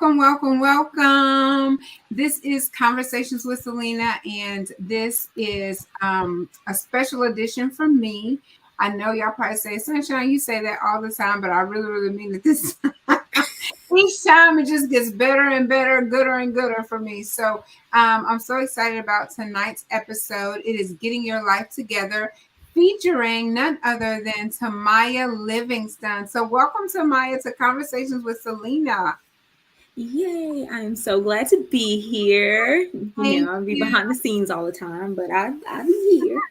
welcome. This is Conversations with Celena, and this is a special edition from me. I know y'all probably say, Sunshine, you say that all the time, but I really mean it this time. Each time it just gets better and better, gooder and gooder for me. So I'm so excited about tonight's episode. It is Getting Your Life Together, featuring none other than Tamaya Livingston. So welcome, Tamaya, to Conversations with Celena. Yay, I'm so glad to be here. I'll be behind the scenes all the time, but I'll be here.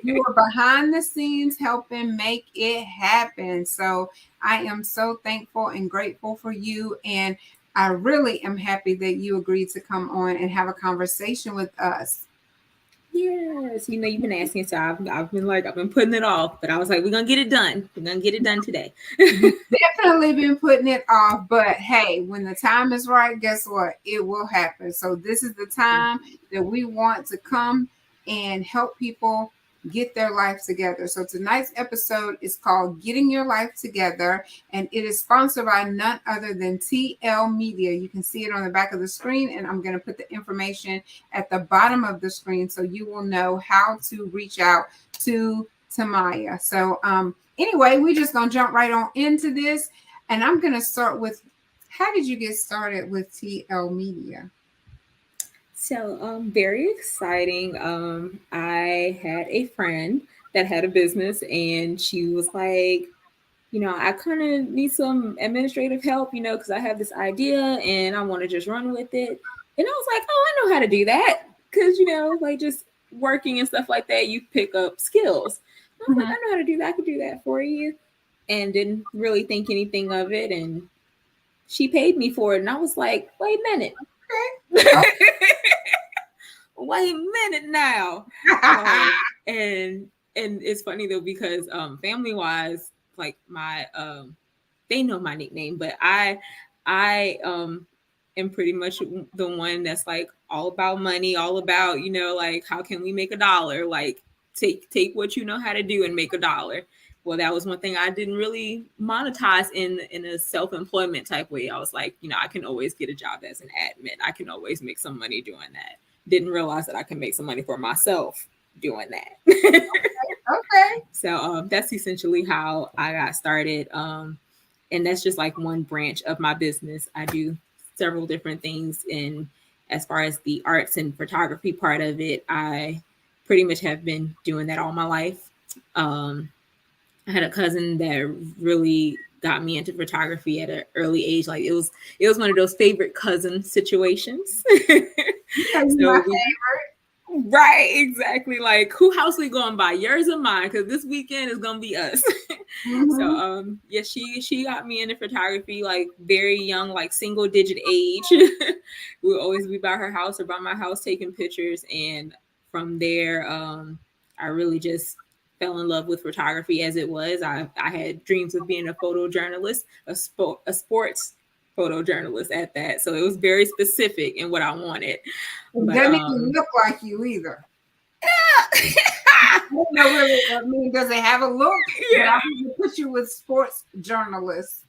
You are behind the scenes helping make it happen. So I am so thankful and grateful for you. And I really am happy that you agreed to come on and have a conversation with us. Yes, you've been asking, so I've been putting it off, but I was like, we're gonna get it done. We're gonna get it done today. Definitely been putting it off, but hey, when the time is right, guess what? It will happen. So this is the time that we want to come and help people get their life together. So tonight's episode is called Getting Your Life Together, and it is sponsored by none other than TL Media. You can see it on the back of the screen, and I'm going to put the information at the bottom of the screen so you will know how to reach out to Tamaya. So anyway, we're just going to jump right on into this, and I'm going to start with, how did you get started with TL Media? So, very exciting. I had a friend that had a business, and she was like, I kind of need some administrative help, because I have this idea and I want to just run with it. And I was like, oh, I know how to do that. Because, like just working and stuff like that, you pick up skills. I was like, I know how to do that. I could do that for you. And didn't really think anything of it. And she paid me for it. And I was like, wait a minute. Okay. Wait a minute now. And it's funny though, because family wise, like my they know my nickname, but I am pretty much the one that's like all about money, all about, like how can we make $1? Like take what you know how to do and make $1. Well, that was one thing I didn't really monetize in a self-employment type way. I was like, I can always get a job as an admin. I can always make some money doing that. Didn't realize that I can make some money for myself doing that. Okay. So that's essentially how I got started. And that's just like one branch of my business. I do several different things. And as far as the arts and photography part of it, I pretty much have been doing that all my life. I had a cousin that really got me into photography at an early age. Like it was one of those favorite cousin situations. My favorite. Right, exactly. Like, who house we going by? Yours or mine? Because this weekend is gonna be us. So, yeah, she got me into photography like very young, like single digit age. We would always be by her house or by my house taking pictures, and from there, I really just fell in love with photography as it was. I had dreams of being a photojournalist, a sports photojournalist at that. So it was very specific in what I wanted. But, doesn't even look like you either. I don't know really. I mean, does it have a look? Yeah. But I put you with sports journalists.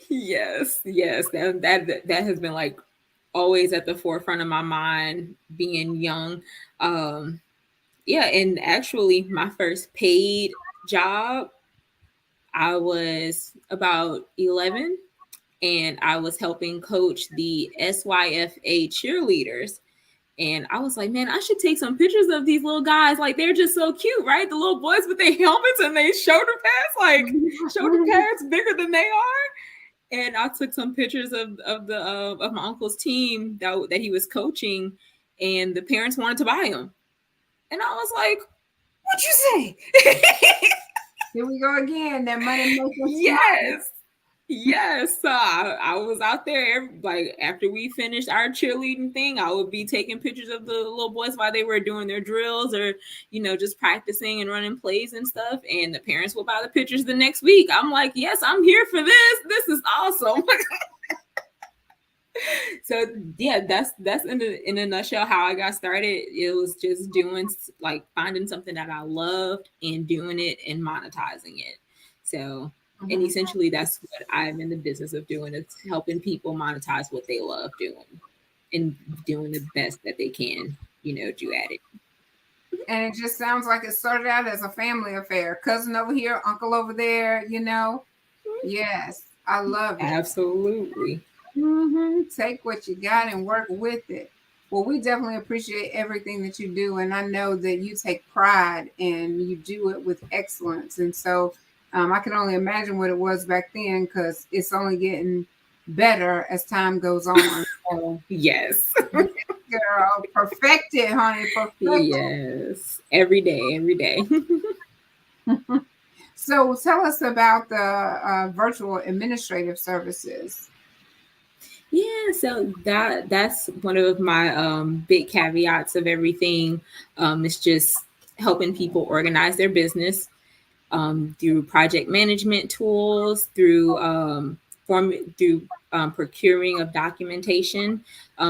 Yes. That has been like always at the forefront of my mind being young. Yeah, and actually my first paid job, I was about 11. And I was helping coach the SYFA cheerleaders. And I was like, man, I should take some pictures of these little guys. Like, they're just so cute, right? The little boys with their helmets and their shoulder pads bigger than they are. And I took some pictures of my uncle's team that he was coaching, and the parents wanted to buy them. And I was like, what'd you say? Here we go again. That money makes us Yes. Yes, I was out there like after we finished our cheerleading thing, I would be taking pictures of the little boys while they were doing their drills or, just practicing and running plays and stuff. And the parents will buy the pictures the next week. I'm like, yes, I'm here for this. This is awesome. So yeah, that's in a nutshell how I got started. It was just doing like finding something that I loved and doing it and monetizing it. So And Mhm. essentially that's what I'm in the business of doing, is helping people monetize what they love doing and doing the best that they can, do at it. And it just sounds like it started out as a family affair. Cousin over here, uncle over there, you know. Yes, I love it. Absolutely. Take what you got and work with it. Well, we definitely appreciate everything that you do, and I know that you take pride and you do it with excellence. And so, I can only imagine what it was back then because it's only getting better as time goes on. So, Yes. yes, girl, perfect it, honey, perfect Yes. Every day, every day. it. So, tell us about the virtual administrative services. Yeah, so that's one of my big caveats of everything. It's just helping people organize their business through project management tools, through procuring of documentation.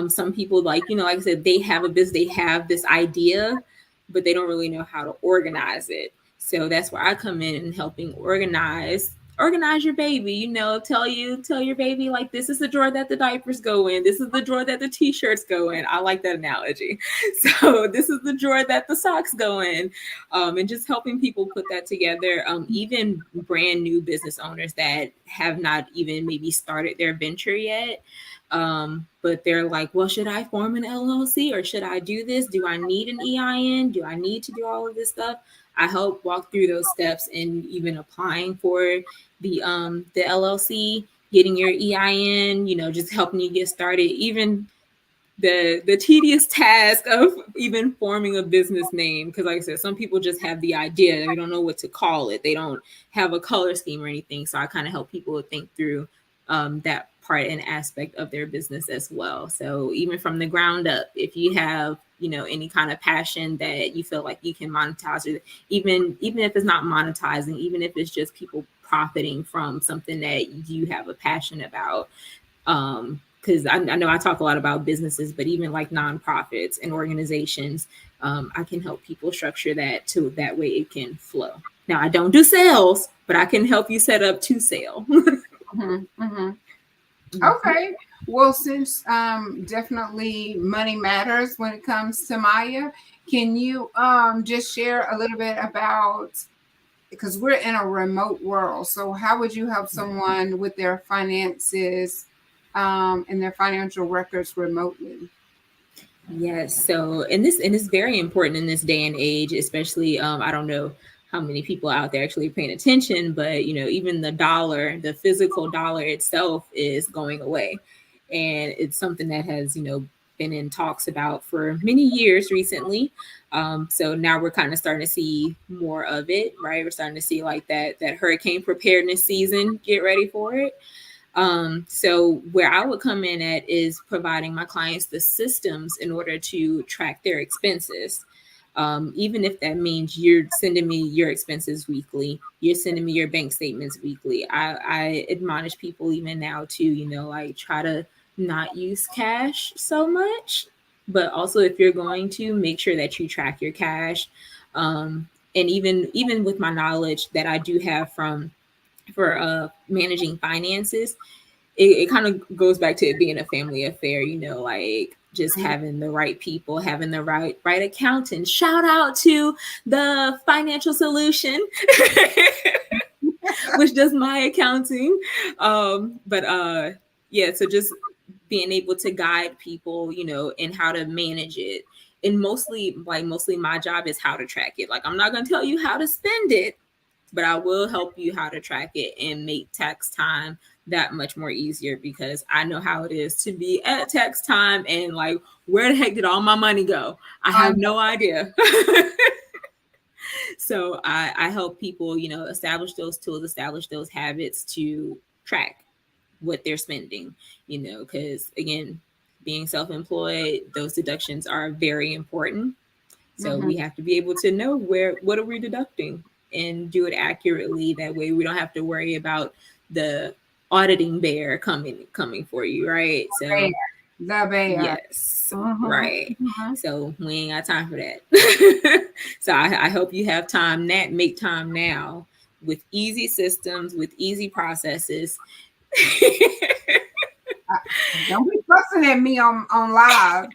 Some people, like I said, they have a business, they have this idea, but they don't really know how to organize it. So that's where I come in and helping organize your baby. Tell your baby, like, this is the drawer that the diapers go in, this is the drawer that the t-shirts go in. I like that analogy. So this is the drawer that the socks go in. And just helping people put that together. Even brand new business owners that have not even maybe started their venture yet. But they're like, well, should I form an LLC, or should I do this? Do I need an EIN? Do I need to do all of this stuff? I help walk through those steps, and even applying for the LLC, getting your EIN, just helping you get started. Even the tedious task of even forming a business name, because like I said, some people just have the idea, they don't know what to call it, they don't have a color scheme or anything. So I kind of help people think through that part and aspect of their business as well. So even from the ground up, if you have any kind of passion that you feel like you can monetize, or even if it's not monetizing, even if it's just people profiting from something that you have a passion about. Because I know I talk a lot about businesses, but even like nonprofits and organizations, I can help people structure that to that way it can flow. Now, I don't do sales, but I can help you set up to sale. Mm-hmm. Okay. Well, since definitely money matters when it comes to Maya, can you just share a little bit about, because we're in a remote world, so how would you help someone with their finances and their financial records remotely? Yes. So, and it's very important in this day and age, especially. I don't know how many people out there actually paying attention, but even the dollar, the physical dollar itself, is going away, and it's something that has been in talks about for many years recently. So now we're kind of starting to see more of it, right? We're starting to see like that hurricane preparedness season. Get ready for it. So where I would come in at is providing my clients the systems in order to track their expenses. Even if that means you're sending me your expenses weekly, you're sending me your bank statements weekly. I admonish people even now to, like, try to not use cash so much, but also if you're going to, make sure that you track your cash. And even with my knowledge that I do have for managing finances, it kind of goes back to it being a family affair, like just having the right people, having the right accountant. Shout out to the financial solution, which does my accounting. But yeah, so just being able to guide people, in how to manage it. And mostly my job is how to track it. Like, I'm not going to tell you how to spend it, but I will help you how to track it and make tax time that much more easier, because I know how it is to be at tax time and like, where the heck did all my money go? I I have no idea. So I help people, establish those tools, establish those habits to track what they're spending, because again, being self-employed, those deductions are very important. So Mhm. we have to be able to know what are we deducting and do it accurately. That way we don't have to worry about the auditing bear coming for you, right? Bear, So the bear. yes, Mhm, right. mhm. So we ain't got time for that. So I hope you have time, that make time now with easy systems, with easy processes. Don't be fussing at me on live.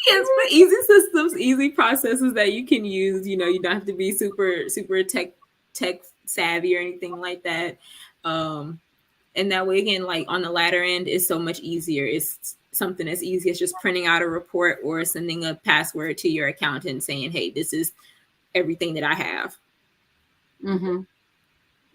Yes, but easy systems, easy processes that you can use. You don't have to be super tech savvy or anything like that. And that way, again, like on the latter end, is so much easier. It's something as easy as just printing out a report or sending a password to your accountant saying, "Hey, this is everything that I have." Mm-hmm.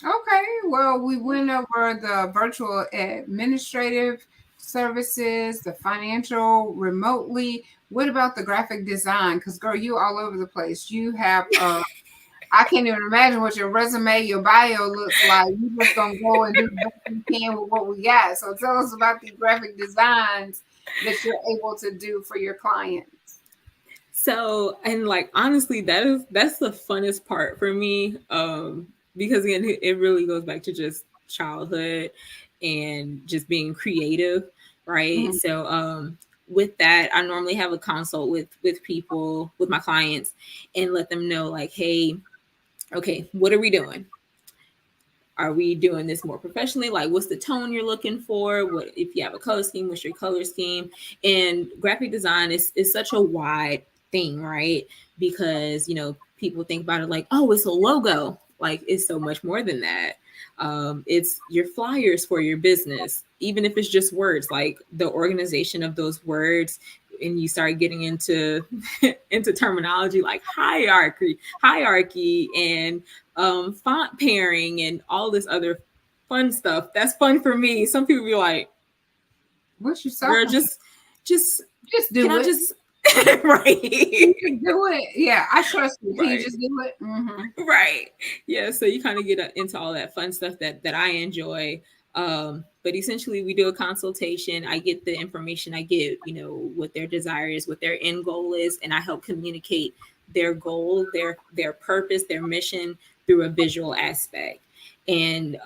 Okay, well, we went over the virtual administrative services, the financial remotely. What about the graphic design? Because, girl, you all over the place. You have, I can't even imagine what your resume, your bio looks like. You just gonna go and do the best you can with what we got. So tell us about the graphic designs that you're able to do for your clients. So, and like honestly, that's the funnest part for me, because again, it really goes back to just childhood and just being creative, right? Mhm. So, with that, I normally have a consult with people, with my clients, and let them know like, hey, okay, what are we doing? Are we doing this more professionally? Like, what's the tone you're looking for? What if you have a color scheme? What's your color scheme? And graphic design is such a wide thing, right? Because people think about it like, oh, it's a logo. Like, it's so much more than that. It's your flyers for your business, even if it's just words, like the organization of those words. And you start getting into into terminology like hierarchy, and font pairing and all this other fun stuff. That's fun for me. Some people be like, What you "Girl, talking about? just Just can do I it. just right, You can do it. Yeah, I trust you. Can you right, just do it? Mm-hmm. right?" Yeah. So you kind of get into all that fun stuff that I enjoy. But essentially, we do a consultation. I get the information. I get what their desire is, what their end goal is, and I help communicate their goal, their purpose, their mission through a visual aspect. And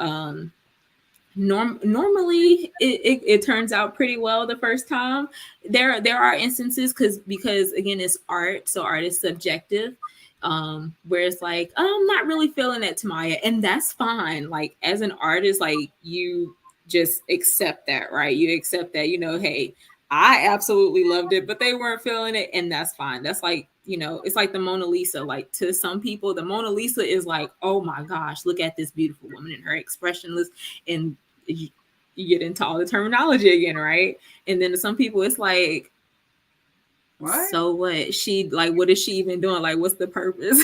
normally it turns out pretty well the first time. There are instances because again, it's art, so art is subjective, where it's like, oh, I'm not really feeling that, Tamaya, and that's fine. Like, as an artist, like, you just accept that, right? You accept that, hey, I absolutely loved it, but they weren't feeling it, and that's fine. That's like, it's like the Mona Lisa. Like, to some people, the Mona Lisa is like, oh my gosh, look at this beautiful woman and her expressionless, and you get into all the terminology again, right? And then to some people, it's like, What? so what? What is she even doing? Like, what's the purpose?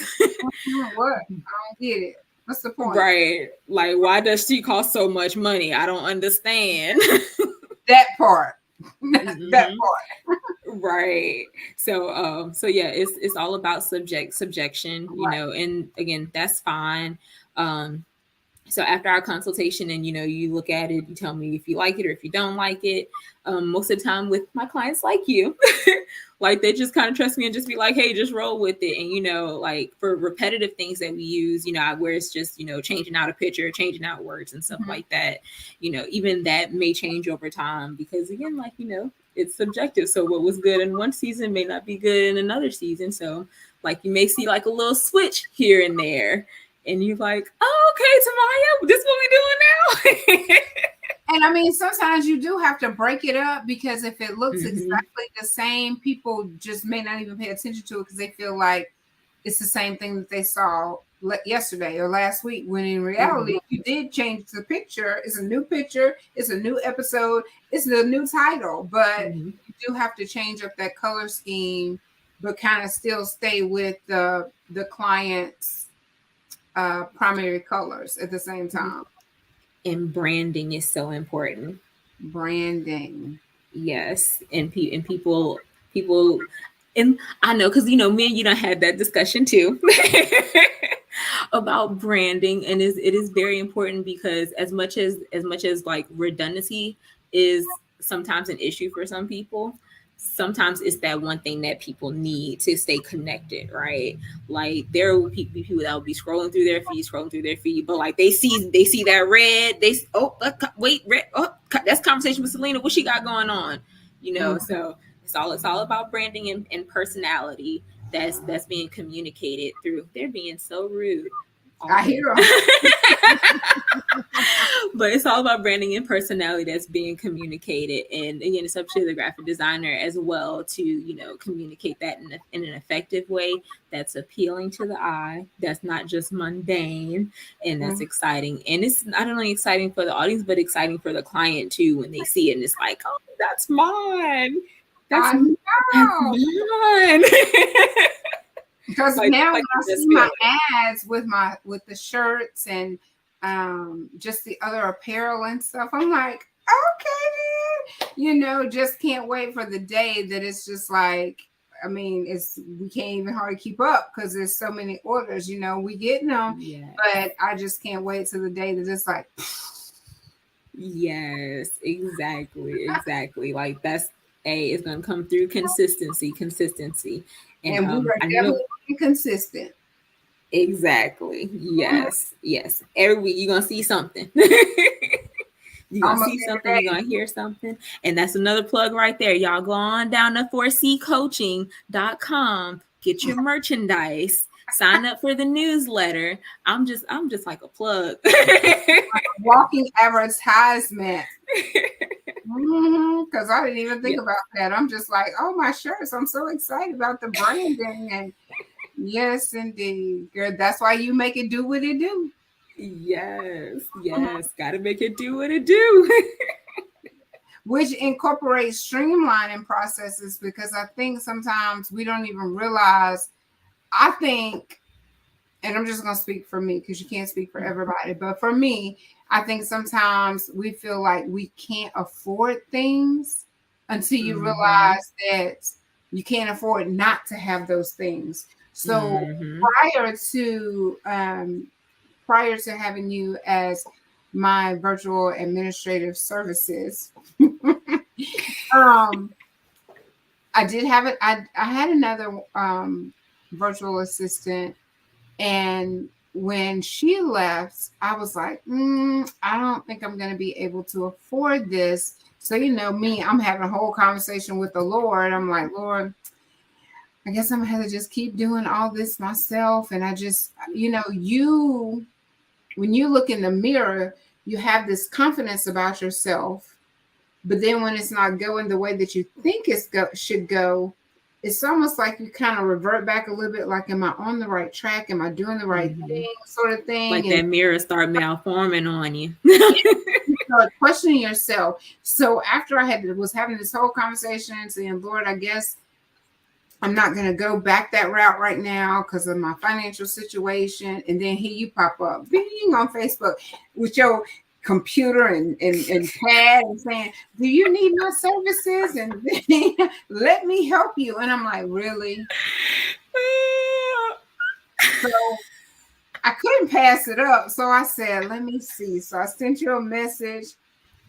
What? I don't get it. What's the point? Right. Like, why does she cost so much money? I don't understand. That part. That Hmm. part. Right. So yeah, it's all about subjection, Right. and again, that's fine. So after our consultation, and you look at it, you tell me if you like it or if you don't like it. Most of the time with my clients like you, like, they just kind of trust me and just be like, hey, just roll with it. And like, for repetitive things that we use, where it's just changing out a picture, changing out words and stuff Mhm. like that, even that may change over time, because again, like, it's subjective. So what was good in one season may not be good in another season. So, like, you may see like a little switch here and there, and you're like, oh, okay, Tamaya, this what we doing now? And I mean, sometimes you do have to break it up because if it looks Hmm. exactly the same, people just may not even pay attention to it because they feel like it's the same thing that they saw yesterday or last week. When in reality, Hmm. if you did change the picture, it's a new picture, it's a new episode, it's a new title, but Hmm. you do have to change up that color scheme, but kind of still stay with the client's primary colors at the same time. And branding is so important. Branding. Yes, and people, and I know, because me and you don't had that discussion too about branding, and it is very important, because as much as like redundancy is sometimes an issue for some people, sometimes it's that one thing that people need to stay connected, right? Like, there will be people that will be scrolling through their feed, but like, they see that red, wait, red, oh, that's conversation with Celena, what she got going on, Mhm. so it's all about branding and personality. that's being communicated through. They're being so rude. I hear them. But it's all about branding and personality that's being communicated, and again, it's up to the graphic designer as well to communicate that in an effective way that's appealing to the eye, that's not just mundane, and that's exciting. And it's not only exciting for the audience, but exciting for the client too when they see it, and it's like, oh, that's mine. That's mine. Because like, now like when I see my ads with the shirts and just the other apparel and stuff, I'm like, okay, then, just can't wait for the day that it's just like, I mean, we can't even hardly keep up because there's so many orders, we getting them, but I just can't wait till the day that it's like, yes, exactly. Like that's it's gonna come through consistency, and we are definitely consistent. Exactly. Yes. Every week you're gonna see something. You're gonna see something, you're gonna hear something. And that's another plug right there. Y'all go on down to 4ccoaching.com, get your merchandise, sign up for the newsletter. I'm just like a plug. Walking advertisement. Because I didn't even think about that. I'm just like, oh, my shirts. I'm so excited about the branding. And yes, indeed. Girl, that's why you make it do what it do. Yes. Gotta make it do what it do. Which incorporates streamlining processes, because I think sometimes we don't even realize, I think, and I'm just going to speak for me because you can't speak for everybody, but for me, I think sometimes we feel like we can't afford things until you realize that you can't afford not to have those things. So prior to having you as my virtual administrative services, I did have it. I had another virtual assistant, and when she left, I was like, I don't think I'm going to be able to afford this. So, me, I'm having a whole conversation with the Lord. I'm like, Lord, I guess I'm going to have to just keep doing all this myself. And I just, when you look in the mirror, you have this confidence about yourself. But then when it's not going the way that you think should go, it's almost like you kind of revert back a little bit, like, am I on the right track? Am I doing the right thing, sort of thing? Like that mirror start malforming on you. You start questioning yourself. So after I was having this whole conversation, saying, Lord, I guess I'm not going to go back that route right now because of my financial situation. And then here you pop up, being on Facebook with your computer and pad and saying, do you need my services? And let me help you. And I'm like, really? So I couldn't pass it up. So I said, let me see. So I sent you a message,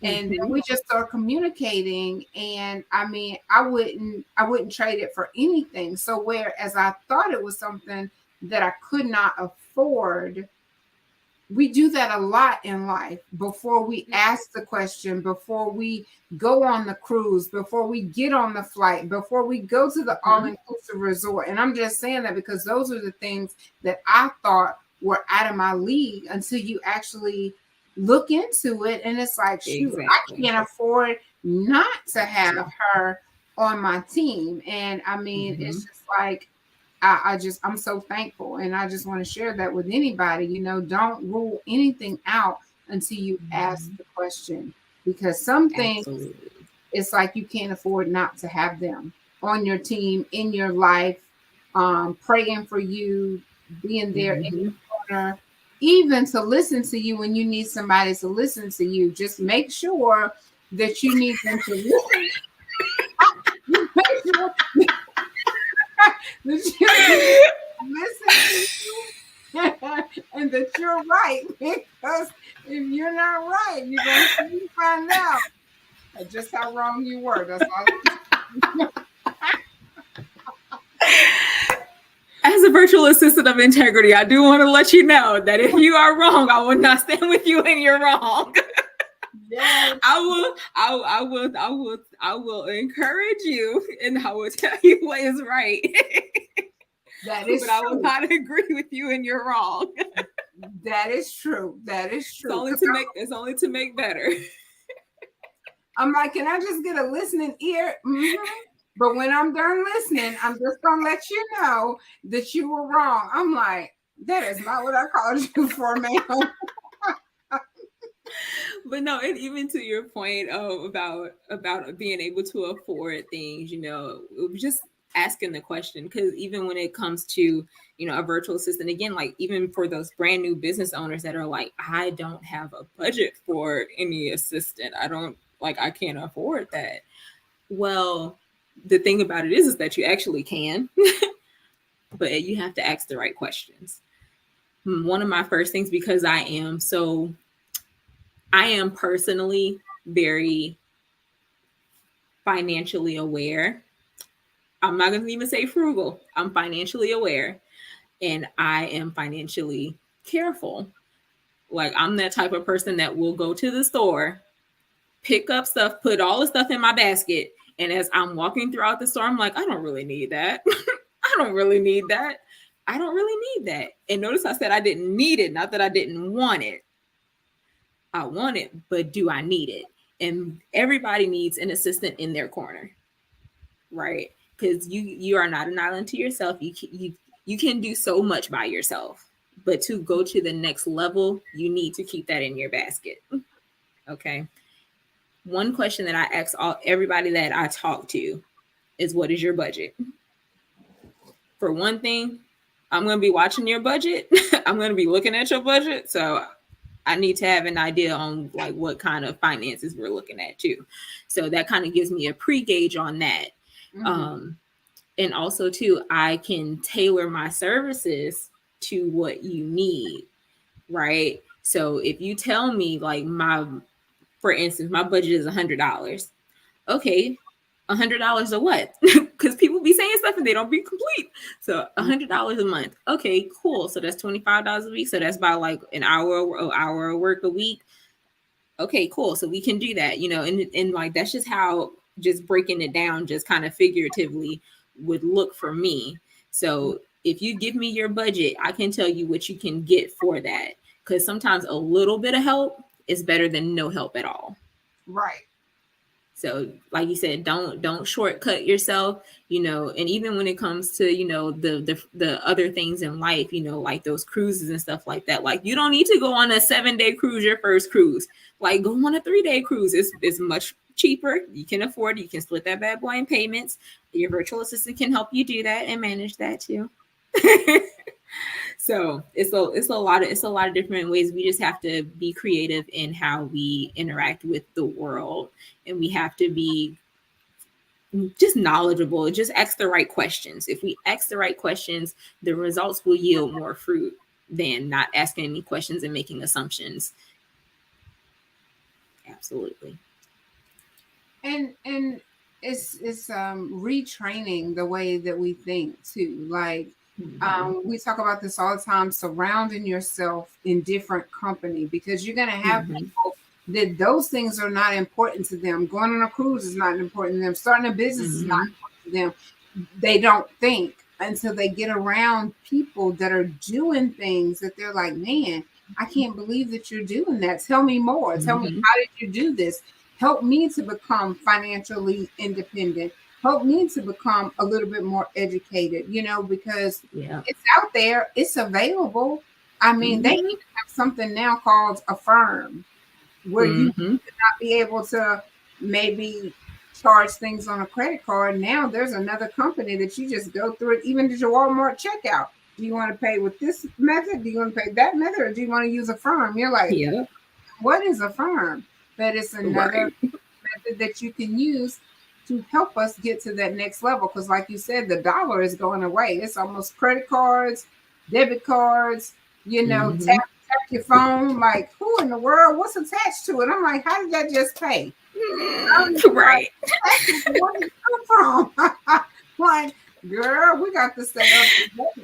and then we just started communicating. And I mean, I wouldn't trade it for anything. So whereas I thought it was something that I could not afford, we do that a lot in life. Before we ask the question, before we go on the cruise, before we get on the flight, before we go to the all-inclusive resort. And I'm just saying that because those are the things that I thought were out of my league until you actually look into it. And it's like, shoot, I can't afford not to have her on my team. And I mean, it's just like, I'm so thankful, and I just want to share that with anybody. Don't rule anything out until you ask the question, because some things, it's like you can't afford not to have them on your team, in your life, praying for you, being there in your corner, even to listen to you when you need somebody to listen to you. Just make sure that you need them to listen. Make sure that you listen to you and that you're right, because if you're not right, you're going to find out just how wrong you were. That's all. As a virtual assistant of integrity, I do want to let you know that if you are wrong, I will not stand with you and you're wrong. Yes. I will encourage you, and I will tell you what is right. That is But I will true. not agree with you, and you're wrong. That is true. That is It's true. only to make it's only to make better. I'm like, can I just get a listening ear? Mm-hmm. But when I'm done listening, I'm just gonna let you know that you were wrong. I'm like, that is not what I called you for, ma'am. But no, and even to your point about being able to afford things, just asking the question, because even when it comes to a virtual assistant, again, like even for those brand new business owners that are like, I don't have a budget for any assistant, I can't afford that. Well, the thing about it is that you actually can, but you have to ask the right questions. One of my first things, because I am personally very financially aware. I'm not going to even say frugal. I'm financially aware, and I am financially careful. Like, I'm that type of person that will go to the store, pick up stuff, put all the stuff in my basket. And as I'm walking throughout the store, I'm like, I don't really need that. I don't really need that. I don't really need that. And notice I said I didn't need it, not that I didn't want it. I want it, but do I need it? And everybody needs an assistant in their corner, right? Because you are not an island to yourself. You can do so much by yourself, but to go to the next level, you need to keep that in your basket. Okay. One question that I ask everybody that I talk to is, what is your budget? For one thing, I'm going to be watching your budget. I'm going to be looking at your budget. So I need to have an idea on like what kind of finances we're looking at too. So that kind of gives me a pre-gauge on that. Mm-hmm. And also too, I can tailor my services to what you need, right? So if you tell me like for instance, my budget is $100. Okay, $100 a what? Because people be saying stuff and they don't be complete. So $100 a month. Okay, cool. So that's $25 a week. So that's about like an hour of work a week. Okay, cool. So we can do that, and like that's just how just breaking it down, just kind of figuratively would look for me. So if you give me your budget, I can tell you what you can get for that. Because sometimes a little bit of help is better than no help at all. Right. So like you said, don't shortcut yourself, and even when it comes to, the other things in life, like those cruises and stuff like that, like you don't need to go on a 7-day cruise, your first cruise, like go on a 3-day cruise. It's much cheaper. You can afford it. You can split that bad boy in payments. Your virtual assistant can help you do that and manage that too. So it's a lot of different ways. We just have to be creative in how we interact with the world, and we have to be just knowledgeable. Just ask the right questions. If we ask the right questions, the results will yield more fruit than not asking any questions and making assumptions. Absolutely. And it's retraining the way that we think too. Like we talk about this all the time, surrounding yourself in different company, because you're going to have people that those things are not important to them. Going on a cruise is not important to them. Starting a business is not important to them. They don't think until they get around people that are doing things that they're like, man, I can't believe that you're doing that. Tell me more. Tell me, how did you do this? Help me to become financially independent. Help me to become a little bit more educated, because it's out there. It's available. I mean, they even have something now called a firm where you could not be able to maybe charge things on a credit card. Now there's another company that you just go through it, even at your Walmart checkout. Do you want to pay with this method? Do you want to pay that method? Or do you want to use a firm? You're like, what is a firm? But it's another method that you can use to help us get to that next level. Because like you said, the dollar is going away. It's almost credit cards, debit cards, tap your phone. Like, who in the world? What's attached to it? I'm like, how did that just pay? Right. Where did it come from? Like, girl, we got to stay up.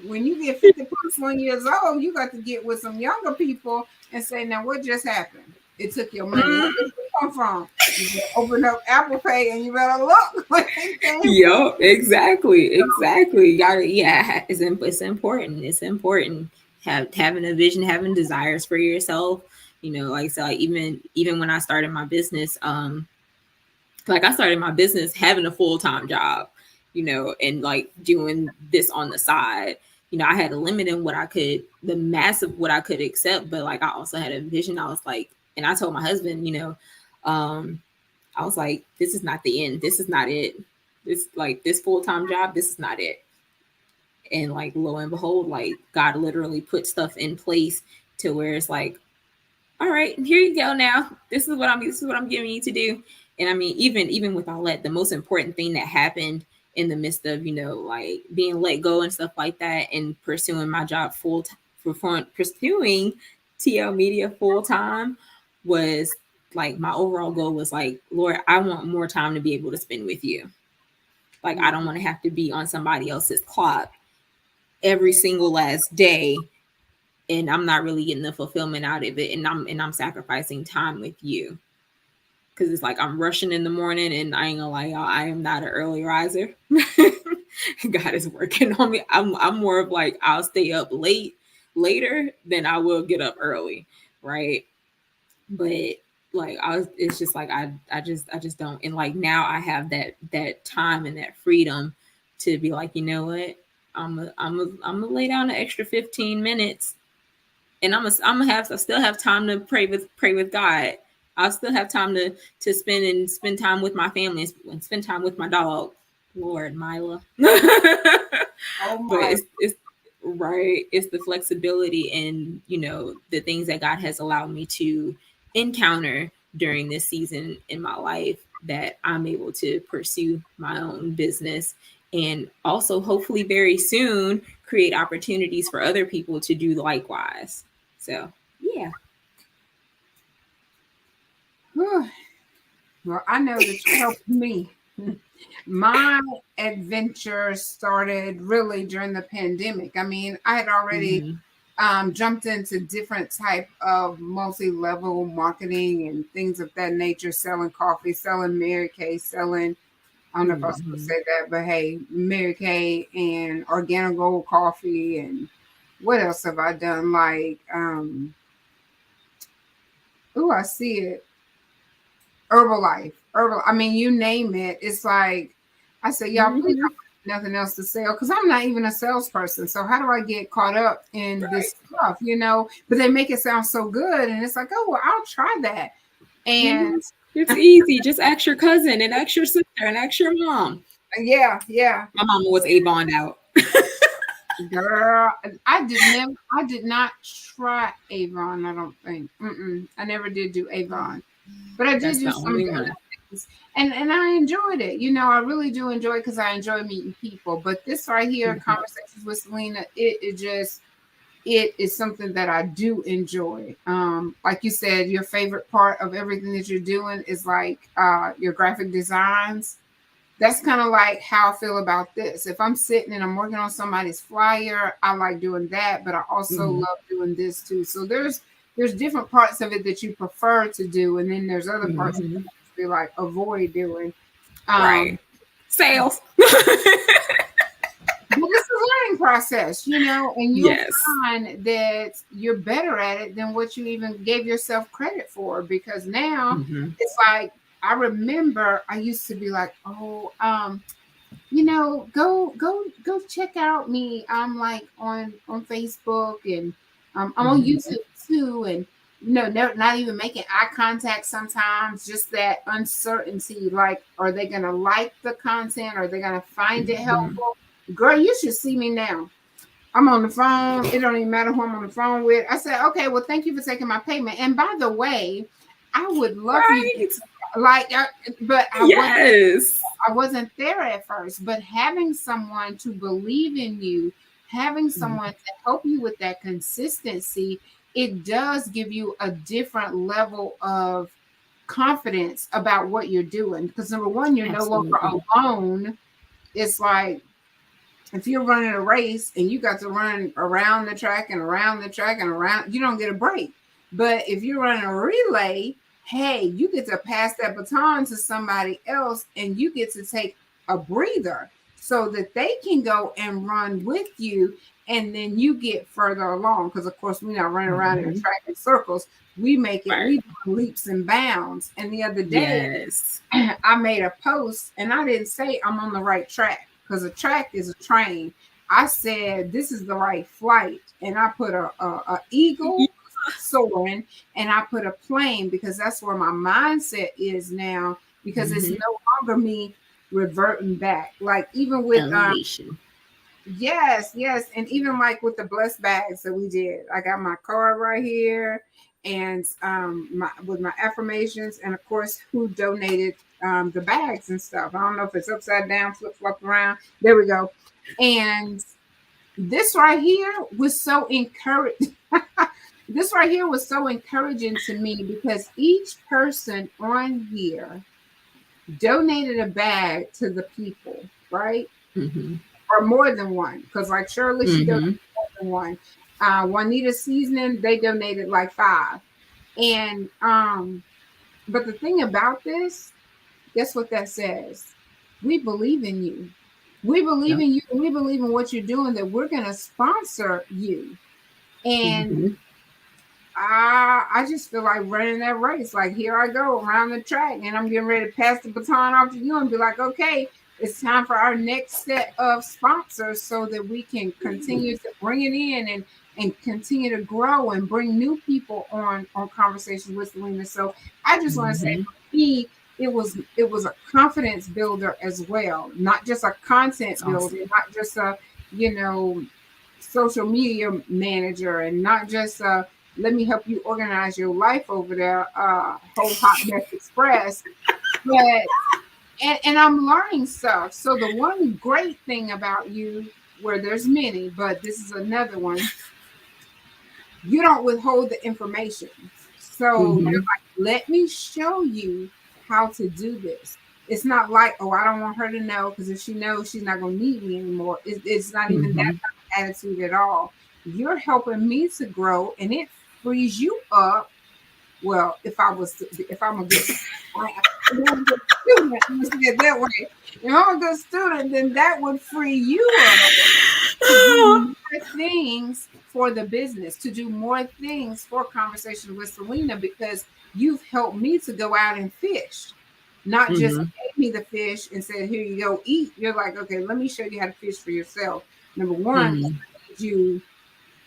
When you get 50 plus 1 years old, you got to get with some younger people and say, now what just happened? It took your money. Where did it come from? You better open up Apple Pay and you better look when it came from. Yo, exactly, exactly. You gotta, yeah, it's important. It's important. Having a vision, having desires for yourself. You know, like so, like even when I started my business, like I started my business having a full time job, you know, and like doing this on the side. You know, I had a limit in what I could, the massive what I could accept, but like I also had a vision. I was like, and I told my husband, you know, I was like, this is not the end. This is not it. This like this full time job. This is not it. And like lo and behold, like God literally put stuff in place to where it's like, all right, here you go. Now this is what I'm giving you to do. And I mean, even with all that, the most important thing that happened in the midst of like being let go and stuff like that, and pursuing my job pursuing TL Media full time was like my overall goal was like, Lord, I want more time to be able to spend with you. Like I don't want to have to be on somebody else's clock every single last day, and I'm not really getting the fulfillment out of it, and I'm sacrificing time with you. Because it's like I'm rushing in the morning, and I ain't gonna lie, y'all, I am not an early riser. God is working on me. I'm more of like I'll stay up later than I will get up early, right? But like it's just like I just don't. And like now I have that time and that freedom to be like, you know what, I'm gonna lay down an extra 15 minutes, and I still have time to pray with God. I'll still have time to spend time with my family and spend time with my dog, Lord Mila. Oh But my. it's right. It's the flexibility and the things that God has allowed me to encounter during this season in my life that I'm able to pursue my own business, and also hopefully very soon create opportunities for other people to do likewise. So yeah. Well, I know that you helped me. My adventure started really during the pandemic. I mean, I had already Mm-hmm. jumped into different type of multi-level marketing and things of that nature, selling coffee, selling Mary Kay, selling, I don't know if I was supposed to Mm-hmm. say that, but hey, Mary Kay and organic gold coffee, and what else have I done? Like, oh, I see it. Herbalife, herbal. I mean, you name it. It's like I said, y'all, please Mm-hmm. don't have nothing else to sell because I'm not even a salesperson. So how do I get caught up in Right. this stuff? But they make it sound so good, and it's like, oh well, I'll try that. Mm-hmm. And It's easy. Just ask your cousin and ask your sister and ask your mom. yeah, yeah, My mama was Avon out. girl, I did not try Avon. I don't think. I never did do Avon. But I did That's do the some of only the one. other things, and I enjoyed it. I really do enjoy it because I enjoy meeting people. But this right here, Mm-hmm. conversations with Celena, it is something that I do enjoy. Like you said, your favorite part of everything that you're doing is like your graphic designs. That's kind of like how I feel about this. If I'm sitting and I'm working on somebody's flyer, I like doing that, but I also Mm-hmm. love doing this too. So there's different parts of it that you prefer to do, and then there's other parts that Mm-hmm. you actually like avoid doing. Um, Right. Sales. but it's a learning process, and you'll Yes. find that you're better at it than what you even gave yourself credit for. Because now Mm-hmm. it's like I remember I used to be like, oh, go check out me. I'm like on Facebook, and I'm on Mm-hmm. YouTube too, and not even making eye contact sometimes, just that uncertainty, like, are they gonna like the content, are they gonna find it Mm-hmm. helpful? Girl, you should see me now. I'm on the phone. It don't even matter who I'm on the phone with. I said, okay, well, thank you for taking my payment. And by the way, I would love for you to, Right. like, but Yes. I wasn't there at first, but having someone to believe in you, having someone Mm-hmm. to help you with that consistency, it does give you a different level of confidence about what you're doing. Because number one, you're no longer Absolutely. alone. It's like if you're running a race and you got to run around the track and around the track and around, you don't get a break. But if you're running a relay, hey, you get to pass that baton to somebody else and you get to take a breather so that they can go and run with you, and then you get further along. Because of course we're not running around in a track in circles. We make it, we do leaps and bounds. And the other day I made a post and I didn't say I'm on the right track, because a track is a train. I said this is the right flight, and I put a eagle soaring, and I put a plane, because that's where my mindset is now, because it's no longer me reverting back. Like even with yes, and even like with the blessed bags that we did, I got my card right here, and my with my affirmations, and of course who donated the bags and stuff. I don't know if it's upside down, flip flop around. There we go. And this right here was so encouraging. This right here was so encouraging to me, because each person on here donated a bag to the people, right? Or more than one, because like Shirley, she donated more than one. Juanita Seasoning, they donated like 5. And but the thing about this, guess what that says? We believe in you. We believe in you, and we believe in what you're doing, that we're going to sponsor you. And I just feel like running that race. Like, here I go around the track, and I'm getting ready to pass the baton off to you and be like, okay, it's time for our next set of sponsors, so that we can continue to bring it in and continue to grow and bring new people on Conversations with Celena. So I just want to say, for me, it was a confidence builder as well, not just a content builder, not just a social media manager, and not just let me help you organize your life over there, whole hot mess express. But and I'm learning stuff. So the one great thing about you, where there's many, but this is another one, you don't withhold the information. So you're like, let me show you how to do this. It's not like, oh, I don't want her to know, because if she knows, she's not going to need me anymore. It's not even that kind of attitude at all. You're helping me to grow, and it frees you up. Well, if I'm a good student, I'm gonna say it that way. If I'm a good student, then that would free you up to do more things for the business, to do more things for Conversation with Celena, because you've helped me to go out and fish. Not just gave me the fish and said, here you go, eat. You're like, okay, let me show you how to fish for yourself. Number one, I need you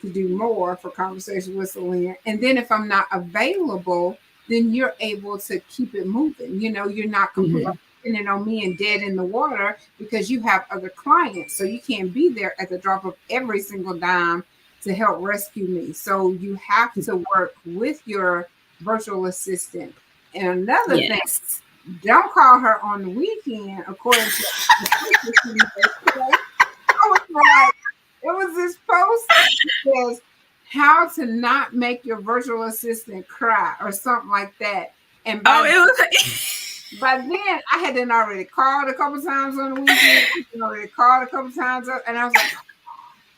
to do more for Conversation with Celena. And then if I'm not available, then you're able to keep it moving. You're not completely dependent on me and dead in the water, because you have other clients. So you can't be there at the drop of every single dime to help rescue me. So you have to work with your virtual assistant. And another thing, don't call her on the weekend, according to I was like, it was this post that says how to not make your virtual assistant cry or something like that. And by then I had then already called a couple times on the weekend, and I was like,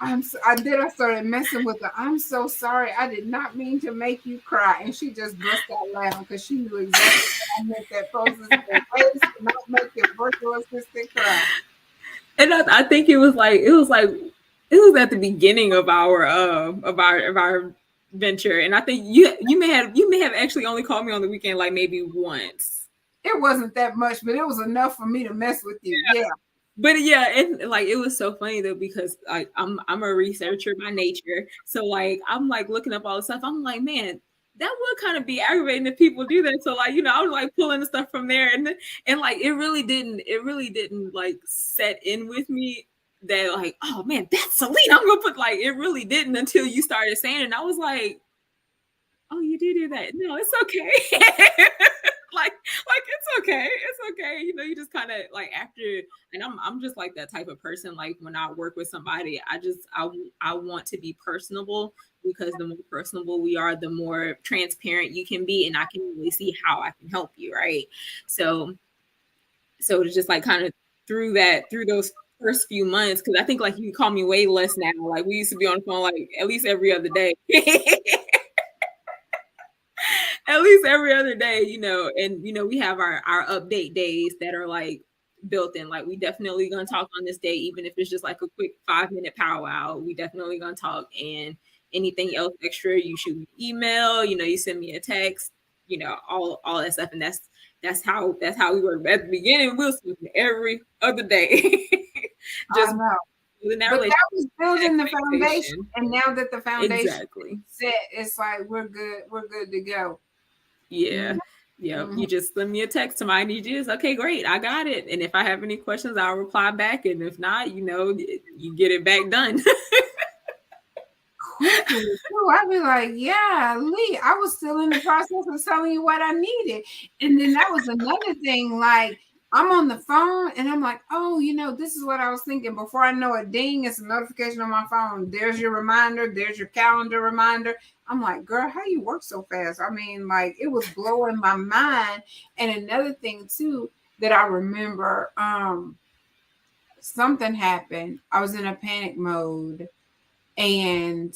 I started messing with her. I'm so sorry. I did not mean to make you cry. And she just burst out laughing, because she knew exactly what I meant. That post is ways to not make your virtual assistant cry. And I think it was at the beginning of our venture, and I think you may have actually only called me on the weekend, like maybe once. It wasn't that much, but it was enough for me to mess with you. Yeah. But and like, it was so funny though, because like I'm a researcher by nature, so like I'm like looking up all the stuff. I'm like, man, that would kind of be aggravating if people do that. So like, I was like pulling the stuff from there, and like it really didn't like set in with me that like, oh man, that's Celena. I'm gonna put, like, it really didn't until you started saying it. And I was like, oh, you do that. No, it's okay. like it's okay. It's okay. You just kind of like, after, and I'm just like that type of person. Like when I work with somebody, I want to be personable, because the more personable we are, the more transparent you can be, and I can really see how I can help you, right? So it's just like kind of through those first few months, because I think like you call me way less now. Like we used to be on the phone like at least every other day. at least every other day, and we have our update days that are like built in. Like we definitely gonna talk on this day, even if it's just like a quick 5-minute powwow. We definitely gonna talk, and anything else extra, you shoot me email, you send me a text, all that stuff, and that's how we work. At the beginning, we'll speak every other day, I just know. building that But relationship, that was building the foundation. expectation. And now that the foundation Exactly. is set, it's like we're good. We're good to go. Yeah. Yep. Mm-hmm. You just send me a text to my DGs. Okay, great. I got it. And if I have any questions, I'll reply back. And if not, you get it back done. Quickly too. I'd be like, yeah, Lee, I was still in the process of telling you what I needed. And then that was another thing. Like, I'm on the phone and I'm like, oh, this is what I was thinking. Before I know it, ding, it's a notification on my phone. There's your reminder, there's your calendar reminder. I'm like, girl, how you work so fast? I mean, like, it was blowing my mind. And another thing too that I remember, something happened. I was in a panic mode. And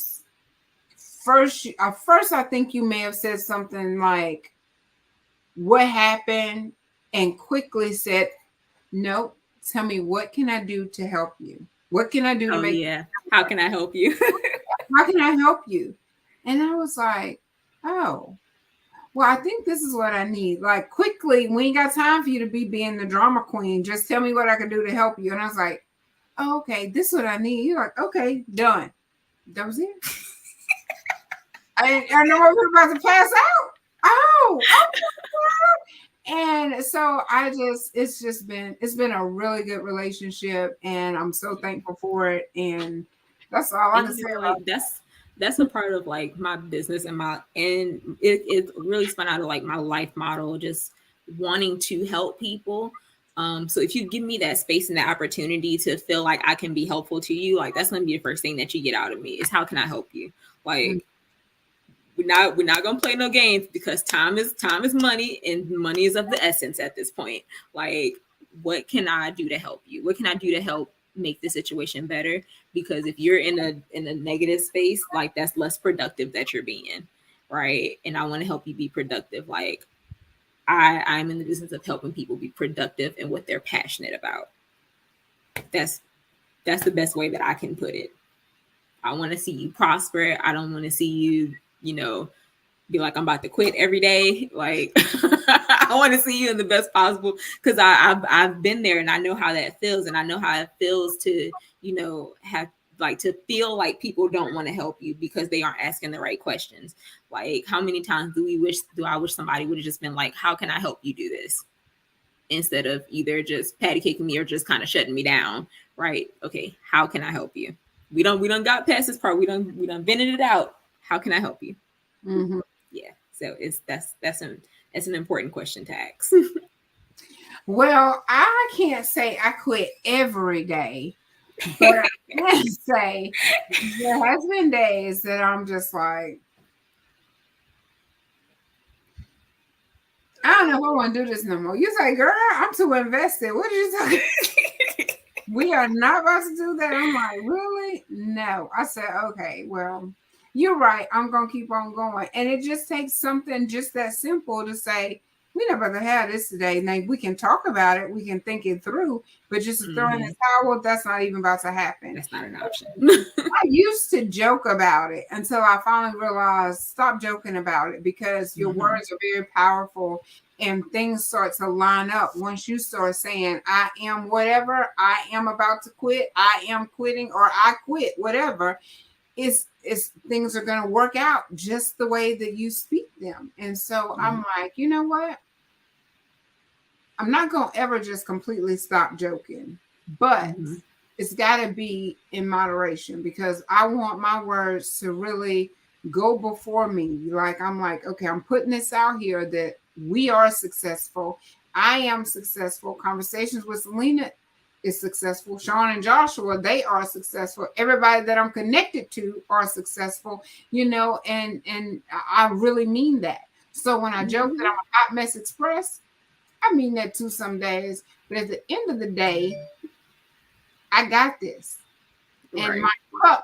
first I think you may have said something like, what happened, and quickly said, nope, tell me, what can I do to help you? What can I do to Oh, make yeah. How can I help you? how can I help you? And I was like, oh, well, I think this is what I need. Like, quickly, we ain't got time for you to be being the drama queen. Just tell me what I can do to help you. And I was like, oh, okay, this is what I need. You're like, okay, done. That was it. I know I was about to pass out. Oh, and so it's been a really good relationship, and I'm so thankful for it. And that's all I And can say like about that's a part of like my business and it really spun out of like my life model, just wanting to help people. So if you give me that space and that opportunity to feel like I can be helpful to you, like that's gonna be the first thing that you get out of me is how can I help you? that. Like we're not gonna play no games because time is money and money is of the essence at this point. Like, what can I do to help you? What can I do to help make the situation better? Because if you're in a negative space, like that's less productive that you're being, right? And I want to help you be productive. Like I'm in the business of helping people be productive in what they're passionate about. That's that's the best way that I can put it. I want to see you prosper. I don't want to see you, be like I'm about to quit every day. Like I want to see you in the best possible because I've been there and I know how that feels, and I know how it feels to have like to feel like people don't want to help you because they aren't asking the right questions. Like how many times do I wish somebody would have just been like, how can I help you do this, instead of either just patty caking me or just kind of shutting me down. Right? Okay, how can I help you? We don't got past this part. We done vented it out. How can I help you? Mm-hmm. Yeah, so that's an important question to ask. Well, I can't say I quit every day, but I can say there has been days that I'm just like, I don't know if I want to do this no more. You say, girl, I'm too invested. What are you talking? We are not about to do that. I'm like, really? No. I said, okay, well, you're right. I'm going to keep on going. And it just takes something just that simple to say, we're not about to have this today. Now, we can talk about it. We can think it through. But just to throw in the towel, that's not even about to happen. That's not an option. I used to joke about it until I finally realized, stop joking about it, because your words are very powerful and things start to line up once you start saying, I am whatever, I am about to quit, I am quitting, or I quit, whatever. It's things are going to work out just the way that you speak them. And so I'm like, you know what? I'm not going to ever just completely stop joking, but it's got to be in moderation, because I want my words to really go before me. Like, I'm like, okay, I'm putting this out here that we are successful. I am successful. Conversations with Celena is successful. Sean and Joshua, they are successful. Everybody that I'm connected to are successful, and I really mean that. So when I joke that I'm a hot mess express, I mean that too some days. But at the end of the day, I got this. And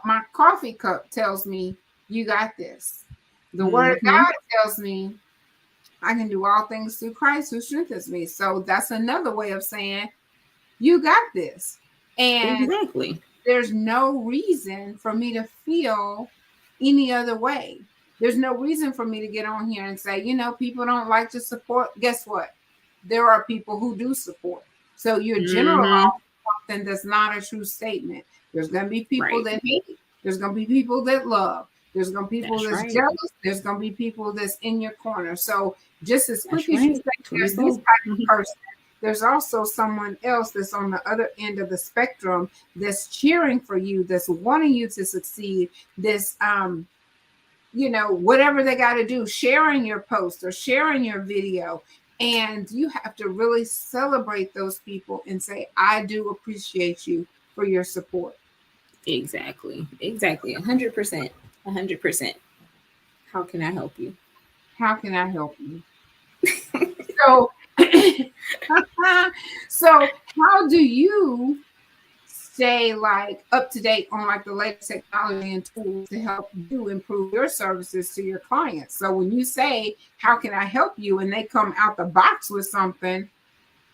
my coffee cup tells me, you got this. The word of God tells me, I can do all things through Christ who strengthens me. So that's another way of saying, you got this. And Exactly. there's no reason for me to feel any other way. There's no reason for me to get on here and say, people don't like to support. Guess what? There are people who do support. So you're generalizing something that's not a true statement. There's going to be people that hate. There's going to be people that love. There's going to be people that's jealous. There's going to be people that's in your corner. So just as quick as you say there's this type of person, there's also someone else that's on the other end of the spectrum that's cheering for you, that's wanting you to succeed, that's whatever they got to do, sharing your post or sharing your video. And you have to really celebrate those people and say, I do appreciate you for your support. Exactly. 100%. 100%. How can I help you? How can I help you? So, so how do you stay like up to date on like the latest technology and tools to help you improve your services to your clients? So when you say, how can I help you? And they come out the box with something,